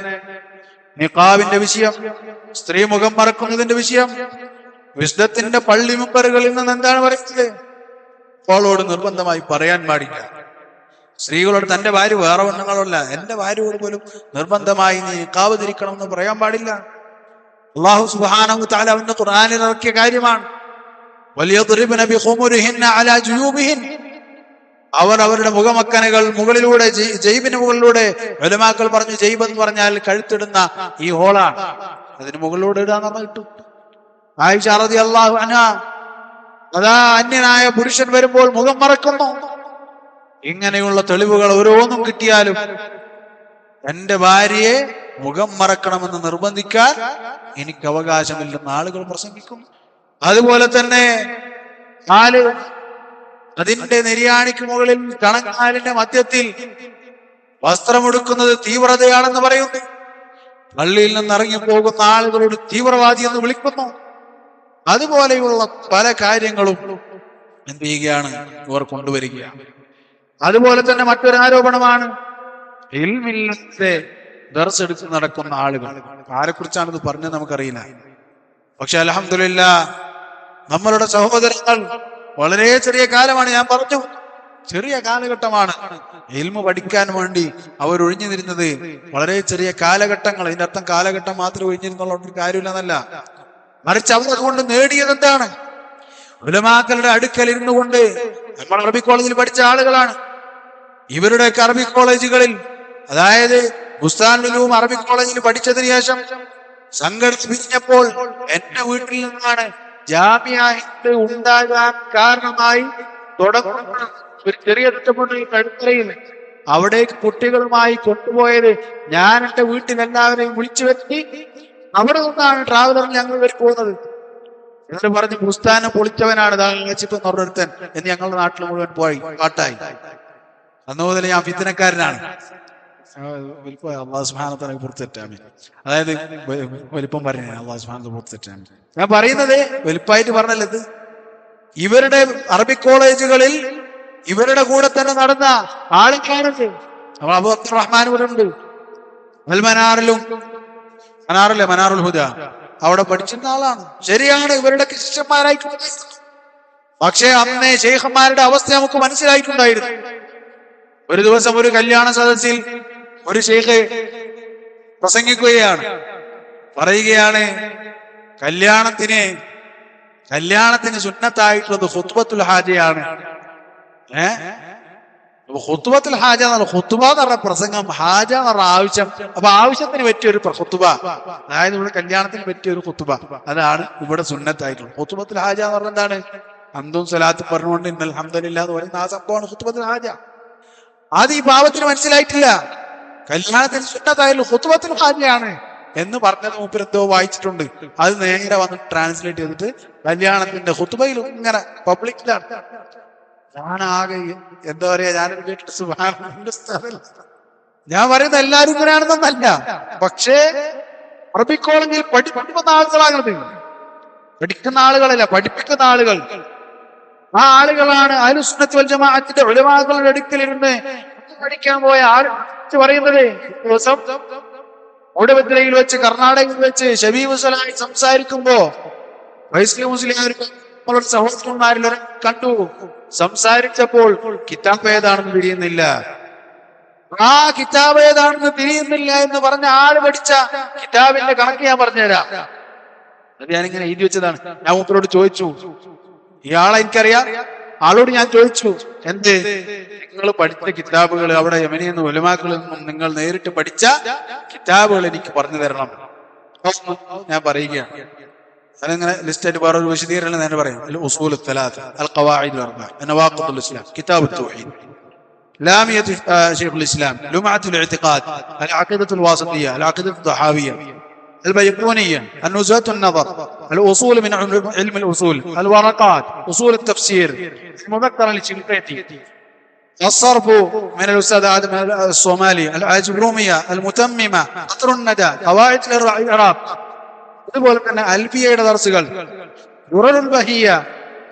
നിഖാബിന്റെ വിഷയം, സ്ത്രീ മുഖം മറക്കുന്നതിന്റെ വിഷയം, വിശുദ്ധത്തിന്റെ പള്ളി മെമ്പറുകളിൽ നിന്ന് എന്താണ് പറയുന്നത്? അവളോട് നിർബന്ധമായി പറയാൻ പാടില്ല. സ്ത്രീകളോട് തന്റെ ഭാര്യ വേറെ പെണ്ണുങ്ങളല്ല, എന്റെ ഭാര്യയോട് പോലും നിർബന്ധമായി നീ നിഖാബ് ധരിക്കണം എന്ന് പറയാൻ പാടില്ല. അല്ലാഹു സുബ്ഹാനഹു വ തആല അവന്റെ ഖുർആനിൽ ഇറക്കിയ കാര്യമാണ്. വലിയദ്രിബ്ന ബിഖുമുരിഹിന്ന അലാ ജുയൂബിഹിൻ. അവർ അവരുടെ മുഖമക്കനുകൾ മുകളിലൂടെ, ജൈബിന് മുകളിലൂടെ, ഉലമാക്കൾ പറഞ്ഞു ജൈബ് എന്ന് പറഞ്ഞാൽ കഴുത്തിടുന്ന ഈ ഹോളാണ്, അതിന് മുകളിലൂടെ ഇടാന്ന് പറഞ്ഞിട്ടു. ആയിഷ റളിയല്ലാഹു അൻഹ, അതാ അന്യനായ പുരുഷൻ വരുമ്പോൾ മുഖം മറക്കുന്നു. ഇങ്ങനെയുള്ള തെളിവുകൾ ഓരോന്നും കിട്ടിയാലും എന്റെ ഭാര്യയെ മുഖം മറക്കണമെന്ന് നിർബന്ധിക്കാൻ എനിക്ക് അവകാശമില്ലെന്ന് ആളുകൾ പ്രസംഗിക്കും. അതുപോലെ തന്നെ അതിന്റെ നെരിയാണിക്ക് മുകളിൽ കണങ്കാലിന്റെ മധ്യത്തിൽ വസ്ത്രമെടുക്കുന്നത് തീവ്രതയാണെന്ന് പറയുന്നു. പള്ളിയിൽ നിന്ന് ഇറങ്ങിപ്പോകുന്ന ആളുകളോട് തീവ്രവാദി എന്ന് വിളിക്കുന്നു. അതുപോലെയുള്ള പല കാര്യങ്ങളും എന്ത് ചെയ്യുകയാണ്? ഇവർ കൊണ്ടുവരികയാണ്. അതുപോലെ തന്നെ മറ്റൊരു ആരോപണമാണ് ഇൽമില്ലാതെ ദർസ് എടുത്ത് നടക്കുന്ന ആളുകൾ. ആരെക്കുറിച്ചാണ് ഇത് പറഞ്ഞത് നമുക്കറിയില്ല. പക്ഷെ അൽഹംദുലില്ലാഹ് നമ്മളുടെ സഹോദരങ്ങൾ വളരെ ചെറിയ കാലമാണ്, ഞാൻ പറഞ്ഞു ചെറിയ കാലഘട്ടമാണ് ഇൽമു പഠിക്കാൻ വേണ്ടി അവർ ഒഴിഞ്ഞിരുന്നത്. വളരെ ചെറിയ കാലഘട്ടങ്ങൾ. അതിന്റെ അർത്ഥം കാലഘട്ടം മാത്രം ഒഴിഞ്ഞിരുന്നുള്ള ഒരു കാര്യമില്ലെന്നല്ല, മറിച്ച് അവർ അതുകൊണ്ട് നേടിയത് എന്താണ്? ഉലമാക്കളുടെ അടുക്കൽ ഇരുന്നു കൊണ്ട്, നമ്മൾ അറബി കോളേജിൽ പഠിച്ച ആളുകളാണ്. ഇവരുടെയൊക്കെ അറബി കോളേജുകളിൽ, അതായത് ബുസ്താനുൽ ഉലൂം അറബി കോളേജിൽ പഠിച്ചതിന് ശേഷം സംഘടന പിരിഞ്ഞപ്പോൾ എന്റെ വീട്ടിൽ നിന്നാണ് ജാമിഅ ഹിന്ദ് ഉണ്ടാകാൻ കാരണമായി തുടങ്ങുന്ന ഒരു ചെറിയ ചുറ്റപ്പെട്ട കഴുത്തറയിൽ അവിടേക്ക് കുട്ടികളുമായി കൊണ്ടുപോയത് ഞാൻ എന്റെ വീട്ടിൽ എല്ലാവരെയും വിളിച്ചു വരുത്തി അവിടെ നിന്നാണ് ട്രാവലറിൽ ഞങ്ങൾ വരെ പോകുന്നത്. എന്നിട്ട് പറഞ്ഞ് ബുസ്താനം പൊളിച്ചവനാണ് ദാച്ചിപ്പ് എന്ന് പറഞ്ഞൊരുത്തൻ എന്ന് ഞങ്ങളുടെ നാട്ടിൽ മുഴുവൻ പോയി പാട്ടായി. അന്ന് മുതൽ ഞാൻ ഫിത്തനക്കാരനാണ്. അള്ളാഹു സുബ്ഹാനഹു വ തആല പുറത്തെറ്റാൻ, അതായത് വലിപ്പം പറഞ്ഞ അള്ളാഹു സുബ്ഹാനഹു വ തആല പുറത്തെറ്റാൻ. ഞാൻ പറയുന്നത് വലിപ്പമായിട്ട് പറഞ്ഞല്ലോ, ഇത് ഇവരുടെ അറബിക് കോളേജുകളിൽ ഇവരുടെ കൂടെ തന്നെ നടന്ന ആളുകളാണത്. നമ്മൾ അബൂ അബ്ദുറഹ്മാൻ ഇവിടെ ഉണ്ട്, മനാറുൽ ഹുദ അവിടെ പഠിച്ചിരുന്ന ആളാണ്. ശരിയാണ്, ഇവരുടെ ശിഷ്യന്മാരായിട്ട്. പക്ഷെ അന്നേ ശൈഖന്മാരുടെ അവസ്ഥ നമുക്ക് മനസ്സിലായിട്ടുണ്ടായിരുന്നു. ഒരു ദിവസം ഒരു കല്യാണ സദസ്സിൽ ഒരു ശൈഖ് പ്രസംഗിക്കുകയാണ്, പറയുകയാണ് കല്യാണത്തിന് സുന്നത്തായിട്ടുള്ളത് ഖുത്ബത്തുൽ ഹാജയാണ്. ഖുത്ബത്തുൽ ഹാജ എന്ന് പറഞ്ഞ ഖുത്ബ എന്ന് പറഞ്ഞ പ്രസംഗം, ഹാജ എന്ന് പറഞ്ഞ ആവശ്യം. അപ്പൊ ആവശ്യത്തിന് പറ്റിയൊരു ഖുത്ബ, അതായത് ഇവിടെ കല്യാണത്തിന് പറ്റിയൊരു ഖുത്ബ, അതാണ് ഇവിടെ സുന്നത്തായിട്ടുള്ളത്. ഖുത്ബത്തുൽ ഹാജ എന്ന് പറഞ്ഞ എന്താണ്? ഹംദും സലാത്തും പറഞ്ഞുകൊണ്ട് ഇന്നൽ ഹംദുലില്ലാഹ് എന്ന് പറയുന്ന ആ സംഭവമാണ് ഖുത്ബത്തുൽ ഹാജ. അത് ഈ പാവത്തിന് മനസ്സിലായിട്ടില്ല. കല്യാണത്തിന് സുന്നത്തായിട്ടുള്ള ഖുത്ബത്തുൽ ഹാജയാണ് എന്ന് പറഞ്ഞത് മൂപ്പരെന്തോ വായിച്ചിട്ടുണ്ട്. അത് നേരെ വന്ന് ട്രാൻസ്ലേറ്റ് ചെയ്തിട്ട് കല്യാണത്തിന്റെ ഖുത്ബയിൽ ഇങ്ങനെ പബ്ലിക്കിലാണ്. ഞാനാകെ എന്താ പറയാ, ഞാനത് കേട്ടിട്ട് സുബ്ഹാനല്ലാഹ്. ഞാൻ പറയുന്നത് എല്ലാവരും ഇങ്ങനെയാണെന്നല്ല, പക്ഷേ അറബിക് കോളേജിൽ പഠിപ്പിക്കുന്ന ആളുകളാണത്. പഠിക്കുന്ന ആളുകളല്ല, പഠിപ്പിക്കുന്ന ആളുകൾ. ആ ആളുകളാണ് അഹ്ലുസ് സുന്നത്ത് വൽ ജമാഅത്തിന്റെ ഉലമാക്കളുടെ അടുക്കലിരുന്ന് പഠിക്കാൻ പോയ ആൾ പറയുന്നത്. ദിവസം മൂടബദ്രയിൽ വെച്ച്, കർണാടകയിൽ വെച്ച് ഷബീബ് സലാഹി സംസാരിക്കുമ്പോ വൈസ്ലി മുസ്ലിം സഹോദരന്മാരിൽ കണ്ടു. സംസാരിച്ചപ്പോൾ കിതാബ് ഏതാണെന്ന് തിരിയുന്നില്ല. ആ കിതാബ് ഏതാണെന്ന് തിരിയുന്നില്ല എന്ന് പറഞ്ഞ ആള് പഠിച്ച കിതാബിന്റെ കണക്ക് ഞാൻ പറഞ്ഞുതരാം. അത് ഞാനിങ്ങനെ എഴുതി വെച്ചതാണ്. ഞാൻ മൂപ്പരോട് ചോദിച്ചു, ഇയാളെ എനിക്കറിയാം, ആളോട് ഞാൻ ചോദിച്ചു, എന്ത് നിങ്ങൾ പഠിച്ച കിതാബുകൾ അവിടെ യമനിൽ നിന്ന് ഉലമാക്കളിൽ നിന്നും നിങ്ങൾ നേരിട്ട് പഠിച്ച കിതാബുകൾ എനിക്ക് പറഞ്ഞു തരണം. ഞാൻ പറയുകയാണ്. അതിങ്ങനെ ലിസ്റ്റ് ആയിട്ട് വേറൊരു വിശദീകരണം ഞാൻ പറയാം. ഉസൂൽ الثلاثة القواعد الأربعة نواقض الإسلام كتاب التوحيد لامية شيخ الإسلام لمعة الاعتقاد العقيدة الواسطية العقيدة الطحاوية البيقونية النزهة النظر الأصول من علم الأصول الورقات أصول التفسير المذكرة للشنقيطي الصرف من الأستاذ آدم الصومالي الأجرومية المتممة قطر الندى قواعد العراق, അതുപോലെ തന്നെ അൽഫിയയുടെ ദർസുകൾ, ദുററുൽ ബഹിയ,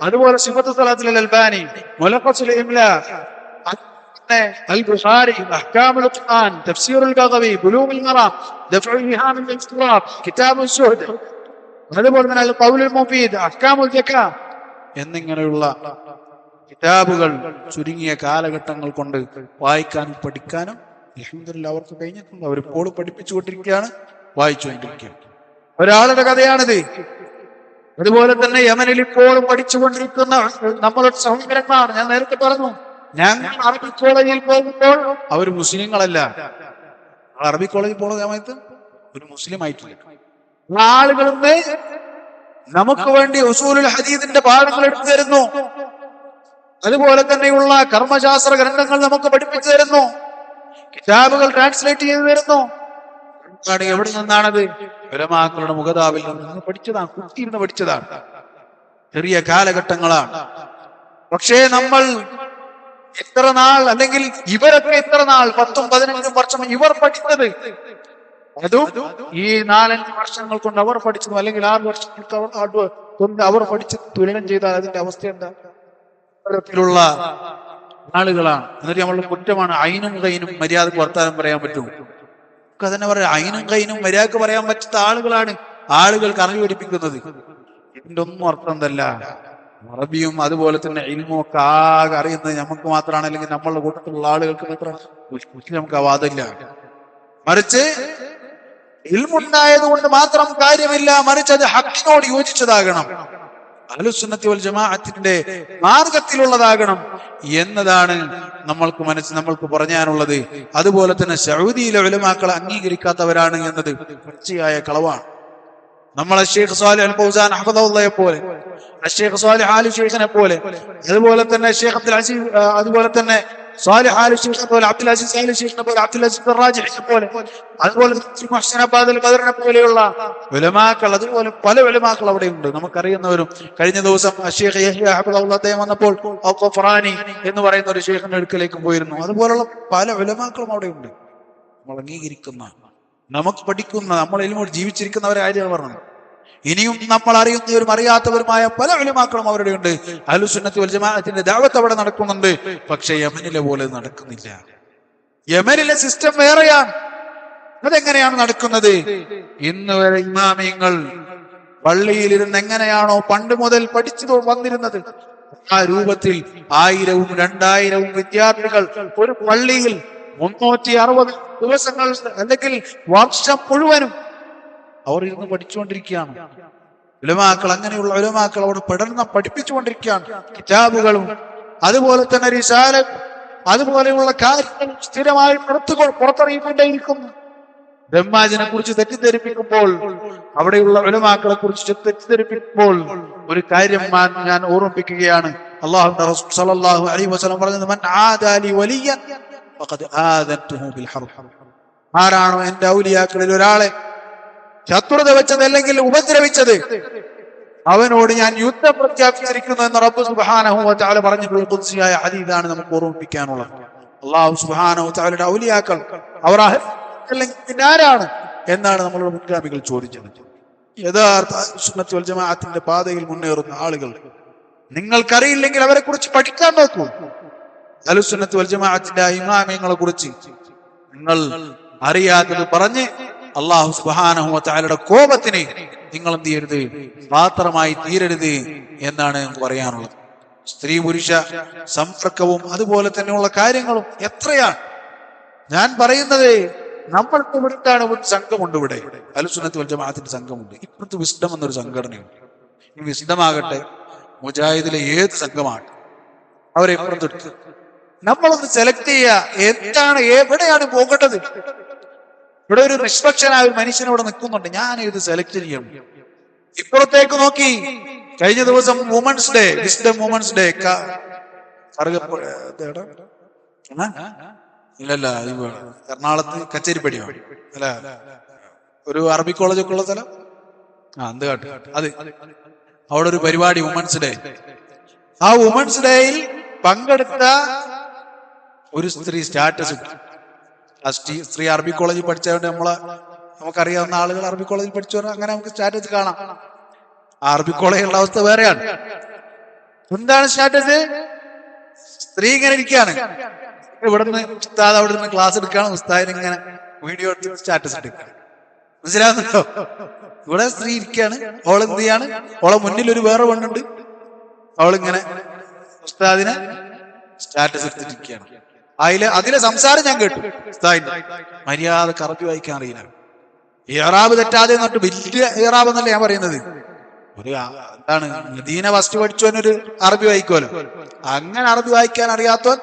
അതുപോലെ സിഫത്ത് സലാത്തുൽ അൽബാനി, മുലഖസുൽ ഇംലാ, അൽ ബുഖാരി, അഹ്കാമുൽ ഖുർആൻ, തഫ്സീറുൽ ബഗവി, ബുലൂഗുൽ മറാം, ദഫഉൽ ഇഹാമിൽ ഇസ്തിറാബ്, കിതാബുൽ ശുഹദ്, അതുപോലെ തന്നെ അൽ ഖൗലുൽ മുഫീദ്, അഹ്കാമുൽ സക്കാ എന്നിങ്ങനെയുള്ള കിതാബുകൾ ചുരുങ്ങിയ കാലഘട്ടങ്ങൾ കൊണ്ട് വായിക്കാനും പഠിക്കാനും അൽഹംദുലില്ലാഹ് അവർക്ക് കഴിഞ്ഞിട്ടുണ്ട്. അവരിപ്പോൾ പഠിപ്പിച്ചുകൊണ്ടിരിക്കുകയാണ്, വായിച്ചുകൊണ്ടിരിക്കുകയാണ്. ഒരാളുടെ കഥയാണിത്. അതുപോലെ തന്നെ യമനിൽ ഇപ്പോഴും പഠിച്ചുകൊണ്ടിരിക്കുന്ന നമ്മളുടെ സഹോദരന്മാർ, ഞാൻ നേരത്തെ പറഞ്ഞു, ഞങ്ങൾ അറബിക് കോളേജിൽ പോകുമ്പോൾ അവർ മുസ്ലിങ്ങളല്ല. അറബിക് കോളേജിൽ പോകുന്ന സമയത്ത് ഒരു മുസ്ലിം ആയിട്ടില്ല. ആളുകളിന്ന് നമുക്ക് വേണ്ടി ഉസൂലുൽ ഹദീസിന്റെ പാഠങ്ങൾ എടുത്തു തരുന്നു. അതുപോലെ തന്നെയുള്ള കർമ്മശാസ്ത്ര ഗ്രന്ഥങ്ങൾ നമുക്ക് പഠിപ്പിച്ചു തരുന്നു. കിതാബുകൾ ട്രാൻസ്ലേറ്റ് ചെയ്തു തരുന്നു. എവിടെ നിന്നാണത്? ഉലമാക്കളുടെ മുഖതാവിൽ നിന്ന് പഠിച്ചതാണ്, കുത്തിയിരുന്ന് പഠിച്ചതാണ്. ചെറിയ കാലഘട്ടങ്ങളാണ്. പക്ഷേ നമ്മൾ എത്ര നാൾ, അല്ലെങ്കിൽ ഇവരൊക്കെ എത്ര നാൾ, 10-15 വർഷം ഇവർ പഠിച്ചത്, അതും ഈ 4-5 വർഷങ്ങൾ കൊണ്ട് അവർ പഠിച്ചതും, അല്ലെങ്കിൽ 6 വർഷങ്ങൾക്ക് കൊണ്ട് അവർ പഠിച്ച് തുലനം ചെയ്താൽ അതിന്റെ അവസ്ഥ എന്താ? തരത്തിലുള്ള ആളുകളാണ്. എന്നിട്ട് നമ്മളുടെ കുറ്റമാണ് ഐനും കൈനും മര്യാദക്ക് വർത്താനം പറയാൻ പറ്റും. തന്നെ പറയാം, ഐനും കൈനും മര്യാദക്ക് പറയാൻ പറ്റാത്ത ആളുകളാണ് ആളുകൾക്ക് അറിവ് പഠിപ്പിക്കുന്നത്. ഇതിന്റെ ഒന്നും അർത്ഥം എന്തല്ല. അറബിയും അതുപോലെ തന്നെ ഇൽമും ഒക്കെ ആകെ അറിയുന്നത് നമുക്ക് മാത്രമാണ്, അല്ലെങ്കിൽ നമ്മളുടെ കൂട്ടത്തിലുള്ള ആളുകൾക്ക് മാത്രം നമുക്ക് ആ വാദമില്ല. മറിച്ച് ഇൽമുണ്ടായത് കൊണ്ട് മാത്രം കാര്യമില്ല, മറിച്ച് അത് ഹക്കിനോട് യോജിച്ചതാകണം, അഹ്ലുസ് സുന്നത്തി വൽ ജമാഅത്തിന്റെ മാർഗത്തിലുള്ളതാകണം എന്നതാണ് നമ്മൾക്ക് പറയാനുള്ളത്. അതുപോലെ തന്നെ സൗദിയിലെ ഉലമാക്കളെ അംഗീകരിക്കാത്തവരാണ് എന്നത് പച്ചയായ കളവാണ്. നമ്മളെ ഷെയ്ഖ് സാലിഹ് അൽ ഫൗസാൻ ഹഫദഹുല്ലാഹയെ പോലെ, ഷെയ്ഖ് സാലിഹ് ആലി ഷെയ്ഖിനെ പോലെ, അതുപോലെ തന്നെ ഷെയ്ഖ് അബ്ദുൽ അസീസ്, അതുപോലെ തന്നെ സാലിഹ് ആലി ശൈഖിനെ പോലെ, അബ്ദുൽ അസീസ് ആലി ശൈഖിനെ പോലെ, അബ്ദുൽ അസീസ് റാജിഹിനെ പോലെ, അതുപോലെ മുഹ്സിൻ അബ്ബാദുൽ ഖദറിനെ പോലെയുള്ള ഉലമാക്കൾ, അതുപോലെ പല ഉലമാക്കൾ അവിടെ ഉണ്ട്, നമുക്കറിയുന്നവരും. കഴിഞ്ഞ ദിവസം ശൈഖ് യഹ്യ ഹഫിളഹുല്ലാഹ് അദ്ദേഹം വന്നപ്പോൾ ഖഫറാനി എന്ന് പറയുന്ന ഒരു ശൈഖിന്റെ അടുക്കലേക്ക് പോയിരുന്നു. അതുപോലുള്ള പല ഉലമാക്കളും അവിടെ ഉണ്ട്. നമ്മൾ അംഗീകരിക്കുന്ന, നമുക്ക് പഠിക്കുന്ന, നമ്മൾ ഇൽമു ജീവിച്ചിരിക്കുന്നവരെ കാര്യമാണ് പറഞ്ഞത്. ഇനിയും നമ്മൾ അറിയുന്നവരും അറിയാത്തവരുമായ പല ഉലമാക്കളും അവരുടെ ഉണ്ട്. അഹ്ലുസുന്നത്തി വൽ ജമാഅത്തിന്റെ ദഅവത്ത് അവിടെ നടക്കുന്നുണ്ട്. പക്ഷെ യമനിലെ പോലെ നടക്കുന്നില്ല. യമനിലെ സിസ്റ്റം വേറെയാണ്. അതെങ്ങനെയാണ് നടക്കുന്നത്? ഇന്ന് വരെ ഇമാമിയങ്ങൾ പള്ളിയിലിരുന്ന് എങ്ങനെയാണോ പണ്ട് മുതൽ പഠിച്ചു വന്നിരുന്നത്, ആ രൂപത്തിൽ 1000-ഉം 2000-ഉം വിദ്യാർത്ഥികൾ ഒരു പള്ളിയിൽ 360 ദിവസങ്ങൾ അല്ലെങ്കിൽ വർഷം മുഴുവനും അവർ ഇരുന്ന് പഠിച്ചുകൊണ്ടിരിക്കുകയാണ്. ഉലമാക്കൾ, അങ്ങനെയുള്ള ഉലമാക്കൾ അവിടെ പഠനം പഠിപ്പിച്ചുകൊണ്ടിരിക്കുകയാണ്. കിതാബുകളും അതുപോലെ തന്നെ റിസാല, അതുപോലെയുള്ള കാര്യങ്ങൾ സ്ഥിരമായി പുറത്തിറങ്ങിക്കൊണ്ടേയിരിക്കുന്നു. ബ്രഹ്മാജിനെ കുറിച്ച് തെറ്റിദ്ധരിപ്പിക്കുമ്പോൾ, അവിടെയുള്ള ഉലമാക്കളെ കുറിച്ച് തെറ്റിദ്ധരിപ്പിക്കുമ്പോൾ ഒരു കാര്യം ഞാൻ ഓർമ്മിപ്പിക്കുകയാണ്. അല്ലാഹുവിന്റെ റസൂൽ സ്വല്ലല്ലാഹു അലൈഹി വസല്ലം പറഞ്ഞത്, മൻ ആദാലി വലിയൻ ഫഖദ് ആദൻതുഹു ബിൽ ഹർബ്. ആരാണോ എന്റെ ഔലിയാക്കളിൽ ഒരാളെ ശത്രുത വെച്ചത് അല്ലെങ്കിൽ ഉപദ്രവിച്ചത്, അവനോട് ഞാൻ യുദ്ധം പ്രഖ്യാപിച്ചിരിക്കുന്നു എന്ന് റബ്ബ് സുബ്ഹാനഹു വ തആല പറഞ്ഞിട്ടുള്ള ഖുദ്സിയായ ഹദീസാണ് നമുക്ക് ഓർമ്മിപ്പിക്കാനുള്ളത്. അല്ലാഹു സുബ്ഹാനഹു വ തആലയുടെ ഔലിയാക്കൾ അവർ അല്ലെങ്കിൽ ആരാണ് എന്നാണ് നമ്മളുടെ മുൻഗാമികൾ ചോദിച്ചത്. യഥാർത്ഥ സുന്നത്ത് വൽ ജമാഅത്തിന്റെ പാതയിൽ മുന്നേറുന്ന ആളുകൾ, നിങ്ങൾക്കറിയില്ലെങ്കിൽ അവരെ കുറിച്ച് പഠിക്കാൻ നോക്കൂ. അഹ്ലുസുന്നത്ത് വൽ ജമാഅത്തിന്റെ ഇമാമിയങ്ങളെ കുറിച്ച് നിങ്ങൾ അറിയാത്തത് പറഞ്ഞ് അല്ലാഹു സുബ്ഹാനഹു വ തആലയുടെ കോപത്തിന് നിങ്ങൾ എന്ത് ചെയ്യരുത്, പാത്രമായി തീരരുത് എന്നാണ് പറയാനുള്ളത്. സ്ത്രീ പുരുഷ സമ്പർക്കവും അതുപോലെ തന്നെയുള്ള കാര്യങ്ങളും എത്രയാണ്. ഞാൻ പറയുന്നത്, നമ്മൾക്ക് ഇവിടുത്താണ് ഒരു സംഘമുണ്ട്, ഇവിടെ അഹ്ലുസുന്നത്ത് വൽ ജമാഅത്തിന്റെ സംഘമുണ്ട്. ഇപ്പുറത്ത് വിസ്ഡം എന്നൊരു സംഘടനയുണ്ട്. ഈ വിസ്ഡമാകട്ടെ മുജാഹിദിലെ ഏത് സംഘമാണ്, അവരെ ഇപ്പുറത്തെടുത്ത് നമ്മളൊന്ന് സെലക്ട് ചെയ്യുക, എന്താണ് എവിടെയാണ് പോകേണ്ടത്. ഇവിടെ ഒരു നിഷ്പക്ഷനായ ഒരു മനുഷ്യനോട് നിൽക്കുന്നുണ്ട്, ഞാൻ ഇത് സെലക്ട് ചെയ്യണം. ഇപ്പുറത്തേക്ക് നോക്കി, കഴിഞ്ഞ ദിവസം women's day, wisdom women's day ഇല്ലല്ല, എറണാകുളത്ത് കച്ചേരിപ്പടിയോ അല്ല, ഒരു അറബി കോളേജൊക്കെ ഉള്ള സ്ഥലം, എന്ത് കാട്ട് അത്, അവിടെ ഒരു പരിപാടി വുമൻസ് ഡേ. ആ വുമൻസ് ഡേയിൽ പങ്കെടുത്ത ഒരു സ്ത്രീ സ്റ്റാറ്റസ് ഇട്ടു. ആ സ്ത്രീ അറബി കോളേജിൽ പഠിച്ചതുകൊണ്ട് നമുക്കറിയാവുന്ന ആളുകൾ അറബി കോളേജിൽ പഠിച്ചു, അങ്ങനെ നമുക്ക് സ്റ്റാറ്റസ് കാണാം. ആ അറബി കോളേജിലുള്ള അവസ്ഥ വേറെയാണ്. എന്താണ് സ്റ്റാറ്റസ്? സ്ത്രീ ഇങ്ങനെ ഇരിക്കുകയാണ്, ഇവിടുന്ന് ഉസ്താദ് അവിടെ നിന്ന് ക്ലാസ് എടുക്കുകയാണ്, ഉസ്താദിന് ഇങ്ങനെ വീഡിയോ എടുത്ത് സ്റ്റാറ്റസ് എടുക്കുക. മനസ്സിലാവുന്നുണ്ടോ? ഇവിടെ സ്ത്രീ ഇരിക്കുകയാണ്, അവളെന്ത് ചെയ്യാണ്, അവളെ മുന്നിൽ ഒരു വേറെ പെണ്ണുണ്ട്, അവളിങ്ങനെ ഉസ്താദിനെ സ്റ്റാറ്റസ് എടുത്തിരിക്കുകയാണ്. അതിലെ സംസാരം ഞാൻ കേട്ടു. ഉസ്താദിന്റെ മര്യാദക്ക് അറബി വായിക്കാൻ അറിയില്ല, ഇറാബ് തെറ്റാതെ എന്നിട്ട് വലിയ ഇറാബ് എന്നല്ല ഞാൻ പറയുന്നത്, ഒരു എന്താണ് മദീന ഫസ്റ്റ് പഠിച്ചവനൊരു അറബി വായിക്കുമല്ലോ, അങ്ങനെ അറബി വായിക്കാൻ അറിയാത്തവൻ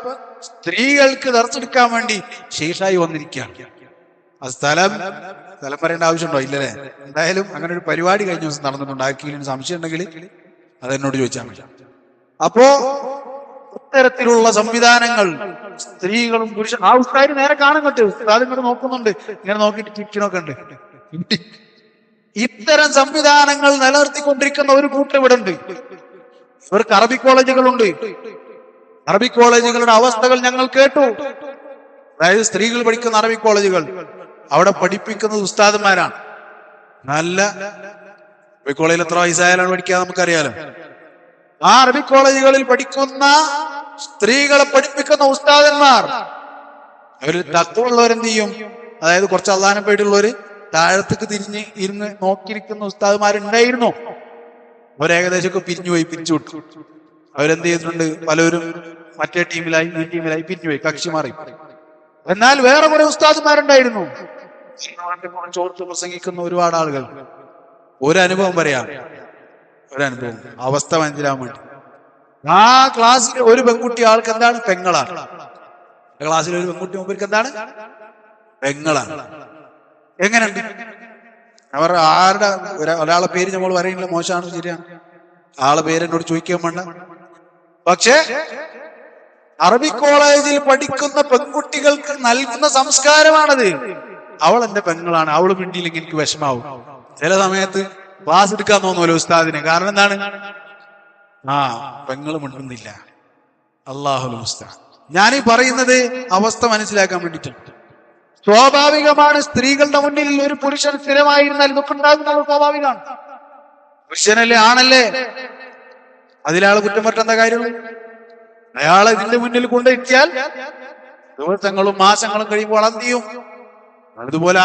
സ്ത്രീകൾക്ക് ദർശെടുക്കാൻ വേണ്ടി ശേഷായി വന്നിരിക്കുകയാണ്. ആ സ്ഥലം പറയേണ്ട ആവശ്യമുണ്ടോ? ഇല്ലല്ലേ? എന്തായാലും അങ്ങനെ ഒരു പരിപാടി കഴിഞ്ഞ ദിവസം നടന്നിട്ടുണ്ട്. ആർക്കെങ്കിലും സംശയം ഉണ്ടെങ്കിൽ അതെന്നോട് ചോദിച്ചാൽ മതി. അപ്പോ ഇത്തരത്തിലുള്ള സംവിധാനങ്ങൾ സ്ത്രീകളും പുരുഷ, ആ ഉസ്താദിന് നേരെ കാണും കേട്ടോ, ഉസ്താദ് ഇങ്ങോട്ട് നോക്കുന്നുണ്ട്, ഇങ്ങനെ നോക്കിയിട്ട് ചിരിക്കണൊക്കെ ഉണ്ട്. ഇത്തരം സംവിധാനങ്ങൾ നിലനിർത്തിക്കൊണ്ടിരിക്കുന്ന ഒരു കൂട്ടം ഇവിടെ ഉണ്ട്. ഇവർക്ക് അറബി കോളേജുകളുണ്ട്. അറബി കോളേജുകളുടെ അവസ്ഥകൾ ഞങ്ങൾ കേട്ടു. അതായത് സ്ത്രീകൾ പഠിക്കുന്ന അറബി കോളേജുകൾ, അവിടെ പഠിപ്പിക്കുന്നത് ഉസ്താദന്മാരാണ്. നല്ല അറബി കോളേജിൽ എത്ര വയസ്സായാലാണ് പഠിക്കുക നമുക്കറിയാലോ. ആ അറബി കോളേജുകളിൽ പഠിക്കുന്ന സ്ത്രീകളെ പഠിപ്പിക്കുന്ന ഉസ്താദന്മാർ അവര് തത്വമുള്ളവരെന്ത് ചെയ്യും, അതായത് കുറച്ച് അള്ളാഹനെ പേടിയുള്ളവര് താഴത്തേക്ക് തിരിഞ്ഞ് ഇരുന്ന് നോക്കിയിരിക്കുന്ന ഉസ്താദന്മാരുണ്ടായിരുന്നു. അവരേകദേശമൊക്കെ പിരിഞ്ഞുപോയി, പിരിച്ചു വിട്ടു. അവരെന്ത് ചെയ്തിട്ടുണ്ട്, പലരും മറ്റേ ടീമിലായി ഈ ടീമിലായി പിരിഞ്ഞുപോയി, കക്ഷി മാറി. എന്നാൽ വേറെ കുറെ ഉസ്താദന്മാരുണ്ടായിരുന്നു, ചോർത്ത് പ്രസംഗിക്കുന്ന ഒരുപാട് ആളുകൾ. ഒരനുഭവം പറയാം, ഒരനുഭവം അവസ്ഥ മനസ്സിലാൻ വേണ്ടി. ആ ക്ലാസ്സിൽ ഒരു പെൺകുട്ടി, ആൾക്ക് എന്താണ്, പെങ്ങളാണ്. ക്ലാസ്സിൽ ഒരു പെൺകുട്ടി മുമ്പിൽ എന്താണ്, പെങ്ങളാണ്. എങ്ങനെയുണ്ട്? അവർ ആരുടെ ഒരാളെ പേര് നമ്മൾ പറയുന്നില്ല, മോശമാണ്, ശരിയാണ്, ആളെ പേര് എന്നോട് ചോദിക്കാൻ വേണ്ട. പക്ഷേ അറബി കോളേജിൽ പഠിക്കുന്ന പെൺകുട്ടികൾക്ക് നൽകുന്ന സംസ്കാരമാണത്. അവൾ എന്റെ പെങ്ങളാണ്, അവള് മിണ്ടിയില്ലെങ്കിൽ എനിക്ക് വിഷമാവും. ചില സമയത്ത് ക്ലാസ് എടുക്കാൻ തോന്നുമല്ലോ ഉസ്താദിന്. കാരണം എന്താണ്? പെങ്ങള് മിണ്ടുന്നില്ല. അല്ലാഹുൽ മുസ്തഅൻ. ഞാനീ പറയുന്നത് അവസ്ഥ മനസ്സിലാക്കാൻ വേണ്ടിയിട്ടുണ്ട്. സ്വാഭാവികമാണ്, സ്ത്രീകളുടെ മുന്നിൽ ഒരു പുരുഷൻ സ്ഥിരമായിരുന്നാൽ ഇതൊക്കെ ഉണ്ടാകുന്നത് സ്വാഭാവികമാണ്. പുരുഷനല്ലേ, ആണല്ലേ, അതിലാള് കുറ്റം പറ്റുന്ന കാര്യമുള്ളൂ. അയാളെ ഇതിന്റെ മുന്നിൽ കൊണ്ടിരുത്തിയാൽ ദിവസങ്ങളും മാസങ്ങളും കഴിയുമ്പോൾ എന്ത് ചെയ്യും? അതുപോലെ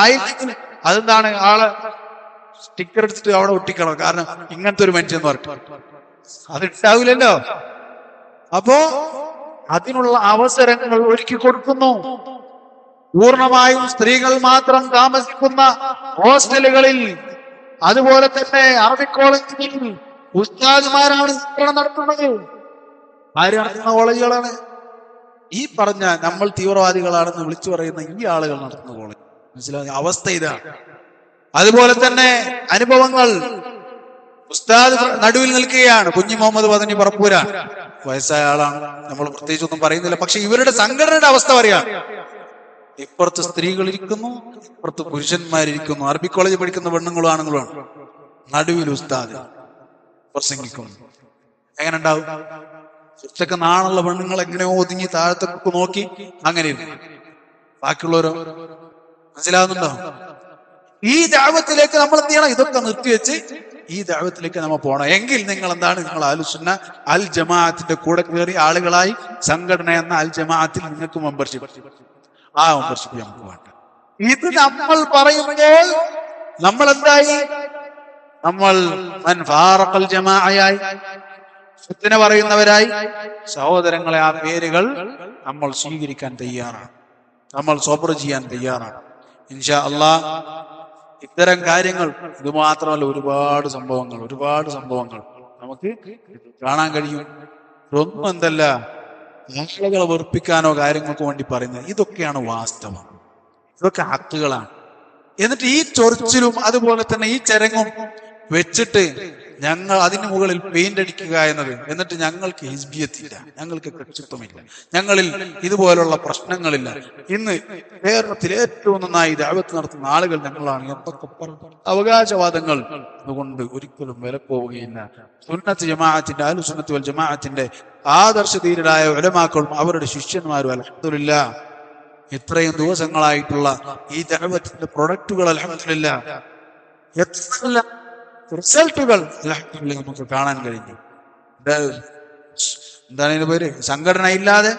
ആയില്ലെങ്കിൽ അതെന്താണ്, ആളെ സ്റ്റിക്കർ എടുത്തിട്ട് അവിടെ ഒട്ടിക്കണം. കാരണം ഇങ്ങനത്തെ ഒരു മനുഷ്യൻ എന്ന് പറഞ്ഞു അതുണ്ടാവില്ലല്ലോ. അപ്പോ അതിനുള്ള അവസരങ്ങൾ ഒരുക്കി കൊടുക്കുന്നു. പൂർണ്ണമായും സ്ത്രീകൾ മാത്രം താമസിക്കുന്ന ഹോസ്റ്റലുകളിൽ, അതുപോലെ തന്നെ അറബി കോളേജുകളിൽ ഉസ്താദുമാരാണ് ശിക്ഷണം നടത്തുന്നത്. ആര് നടത്തുന്ന കോളേജുകളാണ്? ഈ പറഞ്ഞ നമ്മൾ തീവ്രവാദികളാണെന്ന് വിളിച്ചു പറയുന്ന ഈ ആളുകൾ നടത്തുന്ന കോളേജ്. മനസ്സിലായ അവസ്ഥ ഇതാണ്. അതുപോലെ തന്നെ അനുഭവങ്ങൾ. ഉസ്താദ് നടുവിൽ നിൽക്കുകയാണ്. കുഞ്ഞി മുഹമ്മദ് പതനി പറപ്പൂരാണ്, വയസ്സായ ആളാണ്, നമ്മൾ പ്രത്യേകിച്ചൊന്നും പറയുന്നില്ല. പക്ഷെ ഇവരുടെ സംഘടനയുടെ അവസ്ഥ പറയാം. ഇപ്പുറത്ത് സ്ത്രീകൾ ഇരിക്കുന്നു, ഇപ്പുറത്ത് പുരുഷന്മാരിയ്ക്കുന്നു. അറബി കോളേജിൽ പഠിക്കുന്ന പെണ്ണുങ്ങളും ആണുങ്ങളുമാണ്. നടുവിൽ ഉസ്താദ് പ്രസംഗിക്കുന്നു. എങ്ങനെ ഉണ്ടാവും? ഉച്ചക്ക് നാണുള്ള പെണ്ണുങ്ങൾ എങ്ങനെയോ ഒതുങ്ങി താഴത്തേക്ക് നോക്കി അങ്ങനെ ഇരുന്നു. ബാക്കിയുള്ളവരോ? മനസ്സിലാവുന്നുണ്ടോ? ഈ ദഅവത്തിലേക്ക് നമ്മൾ എന്ത് ചെയ്യണം? ഇതൊക്കെ നിർത്തിവെച്ച് ഈ ദഅവത്തിലേക്ക് നമ്മൾ പോകണം. എങ്കിൽ നിങ്ങൾ എന്താണ്? നിങ്ങൾ അഹ്ലുസുന്ന അൽ ജമാഅത്തിന്റെ കൂടെ കയറി ആളുകളായി സംഘടന എന്ന അൽ ജമാഅത്തിൽ നിങ്ങൾക്ക് മെമ്പർഷിപ്പ്, ആ മെമ്പർഷിപ്പ് നമുക്ക് വേണ്ട. ഇത് നമ്മൾ പറയുമ്പോൾ നമ്മൾ എന്തായി? നമ്മൾ മൻ ഫാറഖൽ ജമാഅയായി, സുന്നത്തിനെ പറയുന്നവരായി. സഹോദരങ്ങളെ, ആ പേരുകൾ നമ്മൾ സ്വീകരിക്കാൻ തയ്യാറാണ്, നമ്മൾ സബ്ർ ചെയ്യാൻ തയ്യാറാണ്. ഇൻഷാ അല്ലാഹ് ഇത്തരം കാര്യങ്ങൾ, ഇത് മാത്രമല്ല, ഒരുപാട് സംഭവങ്ങൾ നമുക്ക് കാണാൻ കഴിയും. ഒന്നും എന്തല്ല ആളുകളെ വെറുപ്പിക്കാനോ കാര്യങ്ങൾക്ക് വേണ്ടി പറയുന്നത്. ഇതൊക്കെയാണ് വാസ്തവം, ഇതൊക്കെ ഹക്കുകളാണ്. എന്നിട്ട് ഈ ചൊറിച്ചിലും അതുപോലെ തന്നെ ഈ ചരങ്ങും വെച്ചിട്ട് ഞങ്ങൾ അതിന് മുകളിൽ പെയിന്റ് അടിക്കുക എന്നത്, എന്നിട്ട് ഞങ്ങൾക്ക് ഹിസ്ബിയത്തില്ല, ഞങ്ങൾക്ക് കക്ഷിത്വമില്ല, ഞങ്ങളിൽ ഇതുപോലുള്ള പ്രശ്നങ്ങളില്ല. ഇന്ന് കേരളത്തിൽ ഏറ്റവും നന്നായി ദഅവത്ത് നടത്തുന്ന ആളുകൾ ഞങ്ങളാണ് എന്തൊക്കെ അവകാശവാദങ്ങൾ. അതുകൊണ്ട് ഒരിക്കലും വിലപ്പോവുകയില്ല. സുന്നത്ത് ജമാഅത്തിന്റെ, അഹ്ലു സുന്നത്ത് വൽ ജമാഅത്തിന്റെ ആദർശധീരരായ ഉലമാക്കളും അവരുടെ ശിഷ്യന്മാരും അൽഹംദുലില്ലാഹ് ഇത്രയും ദിവസങ്ങളായിട്ടുള്ള ഈ ദഅവത്തിന്റെ പ്രൊഡക്റ്റുകൾ അൽഹംദുലില്ലാഹ് എത്ര റിസൾട്ടുകൾ അൽഹംദുലില്ലാഹ് നമുക്ക് കാണാൻ കഴിഞ്ഞു. എന്താണ് ഇതിന്റെ പേര്? സംഘടന ഇല്ലാതെ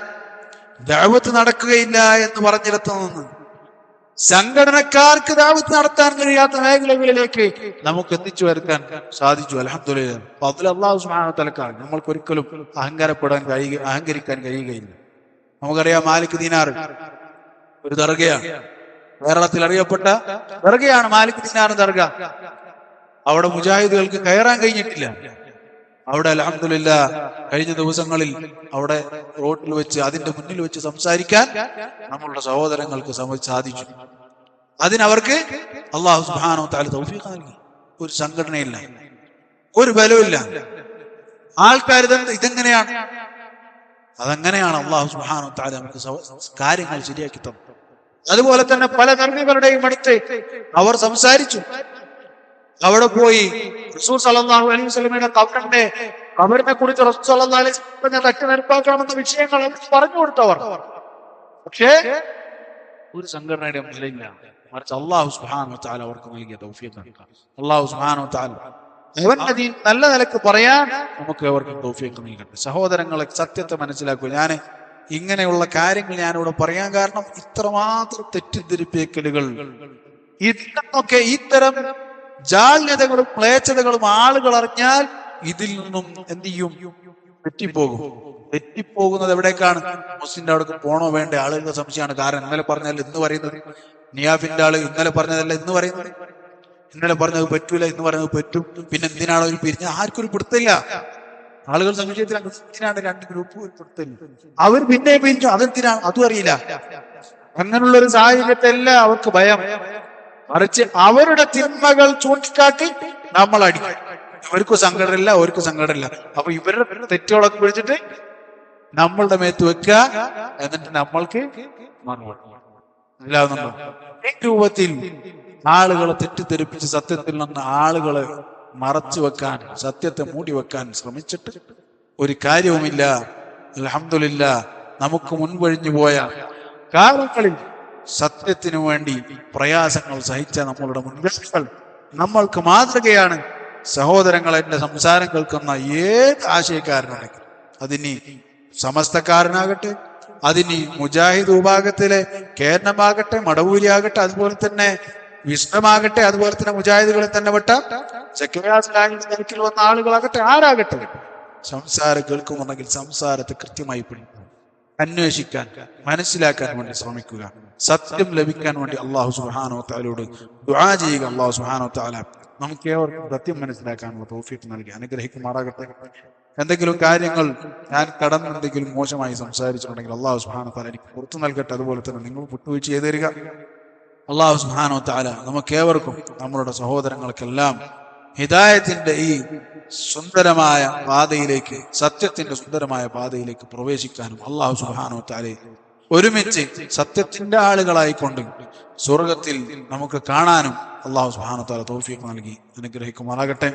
ദഅവത്ത് നടക്കുകയില്ല എന്ന് പറഞ്ഞിടത്തുനിന്ന് സംഘടനക്കാർക്ക് ദഅവത്ത് നടത്താൻ കഴിയാത്ത മേഖലകളിലേക്ക് നമുക്ക് എത്തിച്ചു വരുത്താൻ സാധിച്ചു. അൽഹംദുലില്ലാഹ്. ഫദ്ൽ അല്ലാഹു സുബ്ഹാനഹു വ തആലക്കാണ്. നമ്മൾക്ക് ഒരിക്കലും അഹങ്കരിക്കാൻ കഴിയുകയില്ല. നമുക്കറിയാം, മാലിക് ദീനാർ ഒരു ദർഗയാണ്, കേരളത്തിൽ അറിയപ്പെട്ട ദർഗയാണ് മാലിക് ദീനാർ ദർഗ. അവിടെ മുജാഹിദുകൾക്ക് കയറാൻ കഴിഞ്ഞിട്ടില്ല. അവിടെ അൽഹംദുലില്ലാഹ് കഴിഞ്ഞ ദിവസങ്ങളിൽ അവിടെ റോഡിൽ വെച്ച്, അതിന്റെ മുന്നിൽ വെച്ച് സംസാരിക്കാൻ നമ്മളുടെ സഹോദരങ്ങൾക്ക് സാധിച്ചു. അതിനവർക്ക് അല്ലാഹു സുബ്ഹാനഹു വ തആല തൗഫീഖ് നൽകി. ഒരു സംഘടനയില്ല, ഒരു ബലമില്ല. ആൾക്കാർ ഇതെങ്ങനെയാണ്? അതങ്ങനെയാണ്. അല്ലാഹു സുബ്ഹാനഹു വ തആല നമുക്ക് കാര്യങ്ങൾ ശരിയാക്കി തന്നു. അതുപോലെ തന്നെ പല ദർഗകളുടെയും അടുത്ത് അവർ സംസാരിച്ചു. അവിടെ പോയി റസൂൽ സല്ലല്ലാഹു അലൈഹി വസല്ലമയുടെ ഖബറിനെ കുറിച്ച് റസൂൽ സല്ലല്ലാഹു അലൈഹി വസല്ലം തട്ടി നിരപ്പാക്കണമെന്ന വിഷയങ്ങൾ പറഞ്ഞു കൊടുത്തവർ. പക്ഷേ ഒരു സംഘടനയുടെ നിലയില്ല. മറിച്ച് അല്ലാഹു സുബ്ഹാനഹു വ തആല അവർക്ക് നൽകിയ തൗഫീഖാണ്. അല്ലാഹു സുബ്ഹാനഹു വ തആല അവന്റെ ദീൻ നല്ല നിലക്ക് പറയാൻ നമുക്ക് അവർക്ക് തൗഫീഖ് നൽകട്ടെ. സഹോദരങ്ങളെ, സത്യത്തെ മനസ്സിലാക്കുക. ഞാൻ ഇങ്ങനെയുള്ള കാര്യങ്ങൾ ഞാനിവിടെ പറയാൻ കാരണം ഇത്രമാത്രം തെറ്റിദ്ധരിപ്പിക്കലുകൾ, ഇതിനൊക്കെ ഇത്തരം ജാള്യതകളും ക്ലേച്ഛതകളും ആളുകൾ അറിഞ്ഞാൽ ഇതിൽ നിന്നും എന്ത് ചെയ്യും? തെറ്റിപ്പോകുന്നത് എവിടേക്കാണ്? മുസ്ലിന്റെ അവിടെ പോണോ വേണ്ട ആളുകളുടെ സംശയമാണ്. കാരണം ഇന്നലെ പറഞ്ഞതല്ല ഇന്ന് പറയുന്നത്. നിയാഫിന്റെ ആള് ഇന്നലെ പറഞ്ഞതല്ല ഇന്ന് പറയുന്നത്. ഇന്നലെ പറഞ്ഞത് പറ്റൂല, ഇന്ന് പറയുന്നത് പറ്റും. പിന്നെ എന്തിനാണ് അവർ പിരിഞ്ഞ? ആർക്കും ഒരു പിടുത്തില്ല. ആളുകൾ സംശയത്തിലാണ്, എന്തിനാണ് രണ്ട് ഗ്രൂപ്പ് പിടുത്തില്ല? അവർ പിന്നെ പിരിഞ്ഞു, അതെന്തിനാണ്? അതും അറിയില്ല. അങ്ങനെയുള്ള ഒരു സാഹചര്യത്തിലല്ല അവർക്ക് ഭയം. മറിച്ച് അവരുടെ തിന്മകൾ ചൂണ്ടിക്കാട്ടി നമ്മൾ അടിക്കും. ഇവർക്കും സംഘടനയില്ല, അവർക്കും സംഘടനയില്ല. അപ്പൊ ഇവരുടെ തെറ്റുകളൊക്കെ പിടിച്ചിട്ട് നമ്മളുടെ മേത്ത് വെക്കുക, എന്നിട്ട് നമ്മൾക്ക് മറുപടി. മനസ്സിലാവുന്നുണ്ടോ? ഈ രൂപത്തിൽ ആളുകളെ തെറ്റിദ്ധരിപ്പിച്ച് സത്യത്തിൽ നിന്ന് ആളുകളെ മറച്ചു വെക്കാൻ, സത്യത്തെ മൂടി വെക്കാൻ ശ്രമിച്ചിട്ട് ഒരു കാര്യവുമില്ല. അൽഹംദുലില്ലാ, നമുക്ക് മുൻപൊഴിഞ്ഞു പോയ കാലങ്ങളിൽ സത്യത്തിനു വേണ്ടി പ്രയാസങ്ങൾ സഹിച്ച നമ്മളുടെ മുൻഗാമികൾ നമ്മൾക്ക് മാതൃകയാണ്. സഹോദരങ്ങൾ, എന്റെ സംസാരം കേൾക്കുന്ന ഏത് ആശയക്കാരനാണെങ്കിൽ, അതിനി സമസ്തക്കാരനാകട്ടെ, അതിനി മുജാഹിദ് വിഭാഗത്തിലെ കേരളമാകട്ടെ, മടവൂരിയാകട്ടെ, അതുപോലെ തന്നെ വിഷ്ണമാകട്ടെ, അതുപോലെ തന്നെ മുജാഹിദുകളെ തന്നെ വിട്ട സെക്രട്ടറി വന്ന ആളുകളാകട്ടെ, ആരാകട്ടെ, സംസാരം കേൾക്കുന്നുണ്ടെങ്കിൽ സംസാരത്തെ കൃത്യമായി പിടിക്കുക, അന്വേഷിക്കാൻ, മനസ്സിലാക്കാൻ വേണ്ടി ശ്രമിക്കുക, സത്യം ലഭിക്കാൻ വേണ്ടി അള്ളാഹു സുബ്ഹാനഹു വ തആലയോട് ദുആ ചെയ്യുക. അള്ളാഹു സുബ്ഹാനഹു വ തആല നമുക്ക് ഏവർക്കും സത്യം മനസ്സിലാക്കാനുള്ള തൗഫീഖ് നൽകി അനുഗ്രഹിക്കുമാറാകട്ടെ. എന്തെങ്കിലും കാര്യങ്ങൾ ഞാൻ കടന്നെന്തെങ്കിലും മോശമായി സംസാരിച്ചിട്ടുണ്ടെങ്കിൽ അള്ളാഹു സുബ്ഹാനഹു വ തആല എനിക്ക് പുറത്തു നൽകട്ടെ. അതുപോലെ തന്നെ നിങ്ങൾ വിട്ടുവീഴ്ച ചെയ്തു തരിക. അള്ളാഹു സുബ്ഹാനഹു വ തആല നമുക്ക് ഏവർക്കും നമ്മളുടെ സഹോദരങ്ങൾക്കെല്ലാം ഹിദായത്തിന്റെ ഈ സുന്ദരമായ പാതയിലേക്ക്, സത്യത്തിന്റെ സുന്ദരമായ പാതയിലേക്ക് പ്രവേശിക്കാനും അള്ളാഹു സുബ്ഹാനഹു വ തആല ഒരുമിച്ച് സത്യത്തിന്റെ ആളുകളായിക്കൊണ്ട് സ്വർഗത്തിൽ നമുക്ക് കാണാനും അള്ളാഹു സുബ്ഹാനഹു വ തആല തൗഫീഖ് നൽകി അനുഗ്രഹിക്കുമാറാകട്ടെ.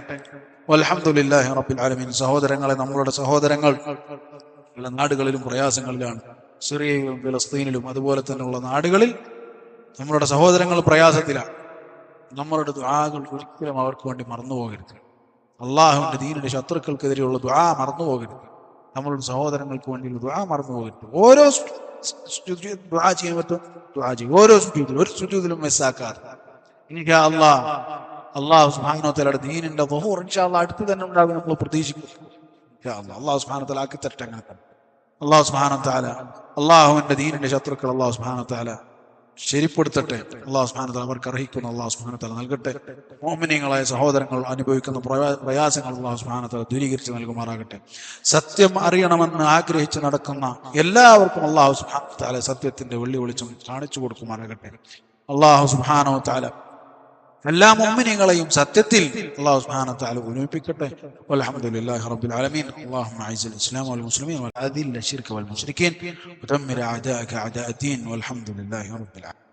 വൽഹംദുലില്ലാഹി റബ്ബിൽ ആലമീൻ. സഹോദരങ്ങളെ, നമ്മളുടെ സഹോദരങ്ങൾ എല്ലാ നാടുകളിലും പ്രയാസങ്ങളിലാണ്. സിറിയയിലും ഫലസ്തീനിലും അതുപോലെ തന്നെയുള്ള നാടുകളിൽ നമ്മളുടെ സഹോദരങ്ങൾ പ്രയാസത്തിലാണ്. നമ്മളുടെ ദുആകൾ ഒരിക്കലും അവർക്ക് വേണ്ടി മറന്നു പോകരുത്. അള്ളാഹുവിന്റെ ദീനിന്റെ ശത്രുക്കൾക്കെതിരെയുള്ള ദുആ മറന്നു പോകരുത്. നമ്മളുടെ സഹോദരങ്ങൾക്ക് വേണ്ടിയുള്ള ദുആ മറന്നു പോകരുത്. ഓരോ ദുആ ചെയ്യാൻ പറ്റും ദുആ ചെയ്യും. ഓരോ സുജൂദിലും ഒരു സുജൂദിലും മിസ്സാക്കാതെ ഇൻഷാ അല്ലാഹ് അള്ളാഹു സുബ്ഹാനഹു വ തആലയുടെ ദീനിന്റെ ദുഹൂർ ഇൻഷാ അല്ലാഹ് അടുത്ത് തന്നെ ഉണ്ടാകും. നമ്മൾ പ്രതീക്ഷിക്കുന്നു. ഇൻഷാ അല്ലാഹ് അള്ളാഹു സുബ്ഹാനഹു വ തആല ആക്കി തരട്ടെ. അങ്ങനെ തന്നെ അള്ളാഹു സുബ്ഹാനഹു വ തആല അള്ളാഹുവിന്റെ ദീനിന്റെ ശത്രുക്കൾ അള്ളാഹു സുബ്ഹാനഹു വ തആല ശരിപ്പെടുത്തട്ടെ. അള്ളാഹു സുബ്ഹാനഹു വ തആല അവർക്ക് അർഹിക്കുന്ന അള്ളാഹു സുബ്ഹാനഹു വ തആല നൽകട്ടെ. മുഅ്മിനീങ്ങളായ സഹോദരങ്ങൾ അനുഭവിക്കുന്ന പ്രയാസങ്ങൾ അള്ളാഹു സുബ്ഹാനഹു വ തആല ദൂരീകരിച്ച് നൽകുമാറാകട്ടെ. സത്യം അറിയണമെന്ന് ആഗ്രഹിച്ച് നടക്കുന്ന എല്ലാവർക്കും അള്ളാഹു സുബ്ഹാനഹു വ തആല സത്യത്തിന്റെ വെള്ളി വെളിച്ചം കാണിച്ചു കൊടുക്കുമാറാകട്ടെ. അള്ളാഹു സുബ്ഹാനഹു വ തആല എല്ലാ മുഅ്മിനീങ്ങളെയും സത്യത്തിൽ അല്ലാഹു സുബ്ഹാനഹു വ തആല ഒരുമിപ്പിക്കട്ടെ. വൽഹംദുലില്ലാഹി റബ്ബിൽ ആലമീൻ. അല്ലാഹുമ്മ അഇസ്ൽ ഇസ്ലാം വൽ മുസ്ലിമീൻ വഅദില്ല ശിർക വൽ മുശ്രിക്കീൻ വദമ്മിർ അഅദാഅക അഅദാഅദ്ദീൻ വൽഹംദുലില്ലാഹി റബ്ബിൽ ആലമീൻ.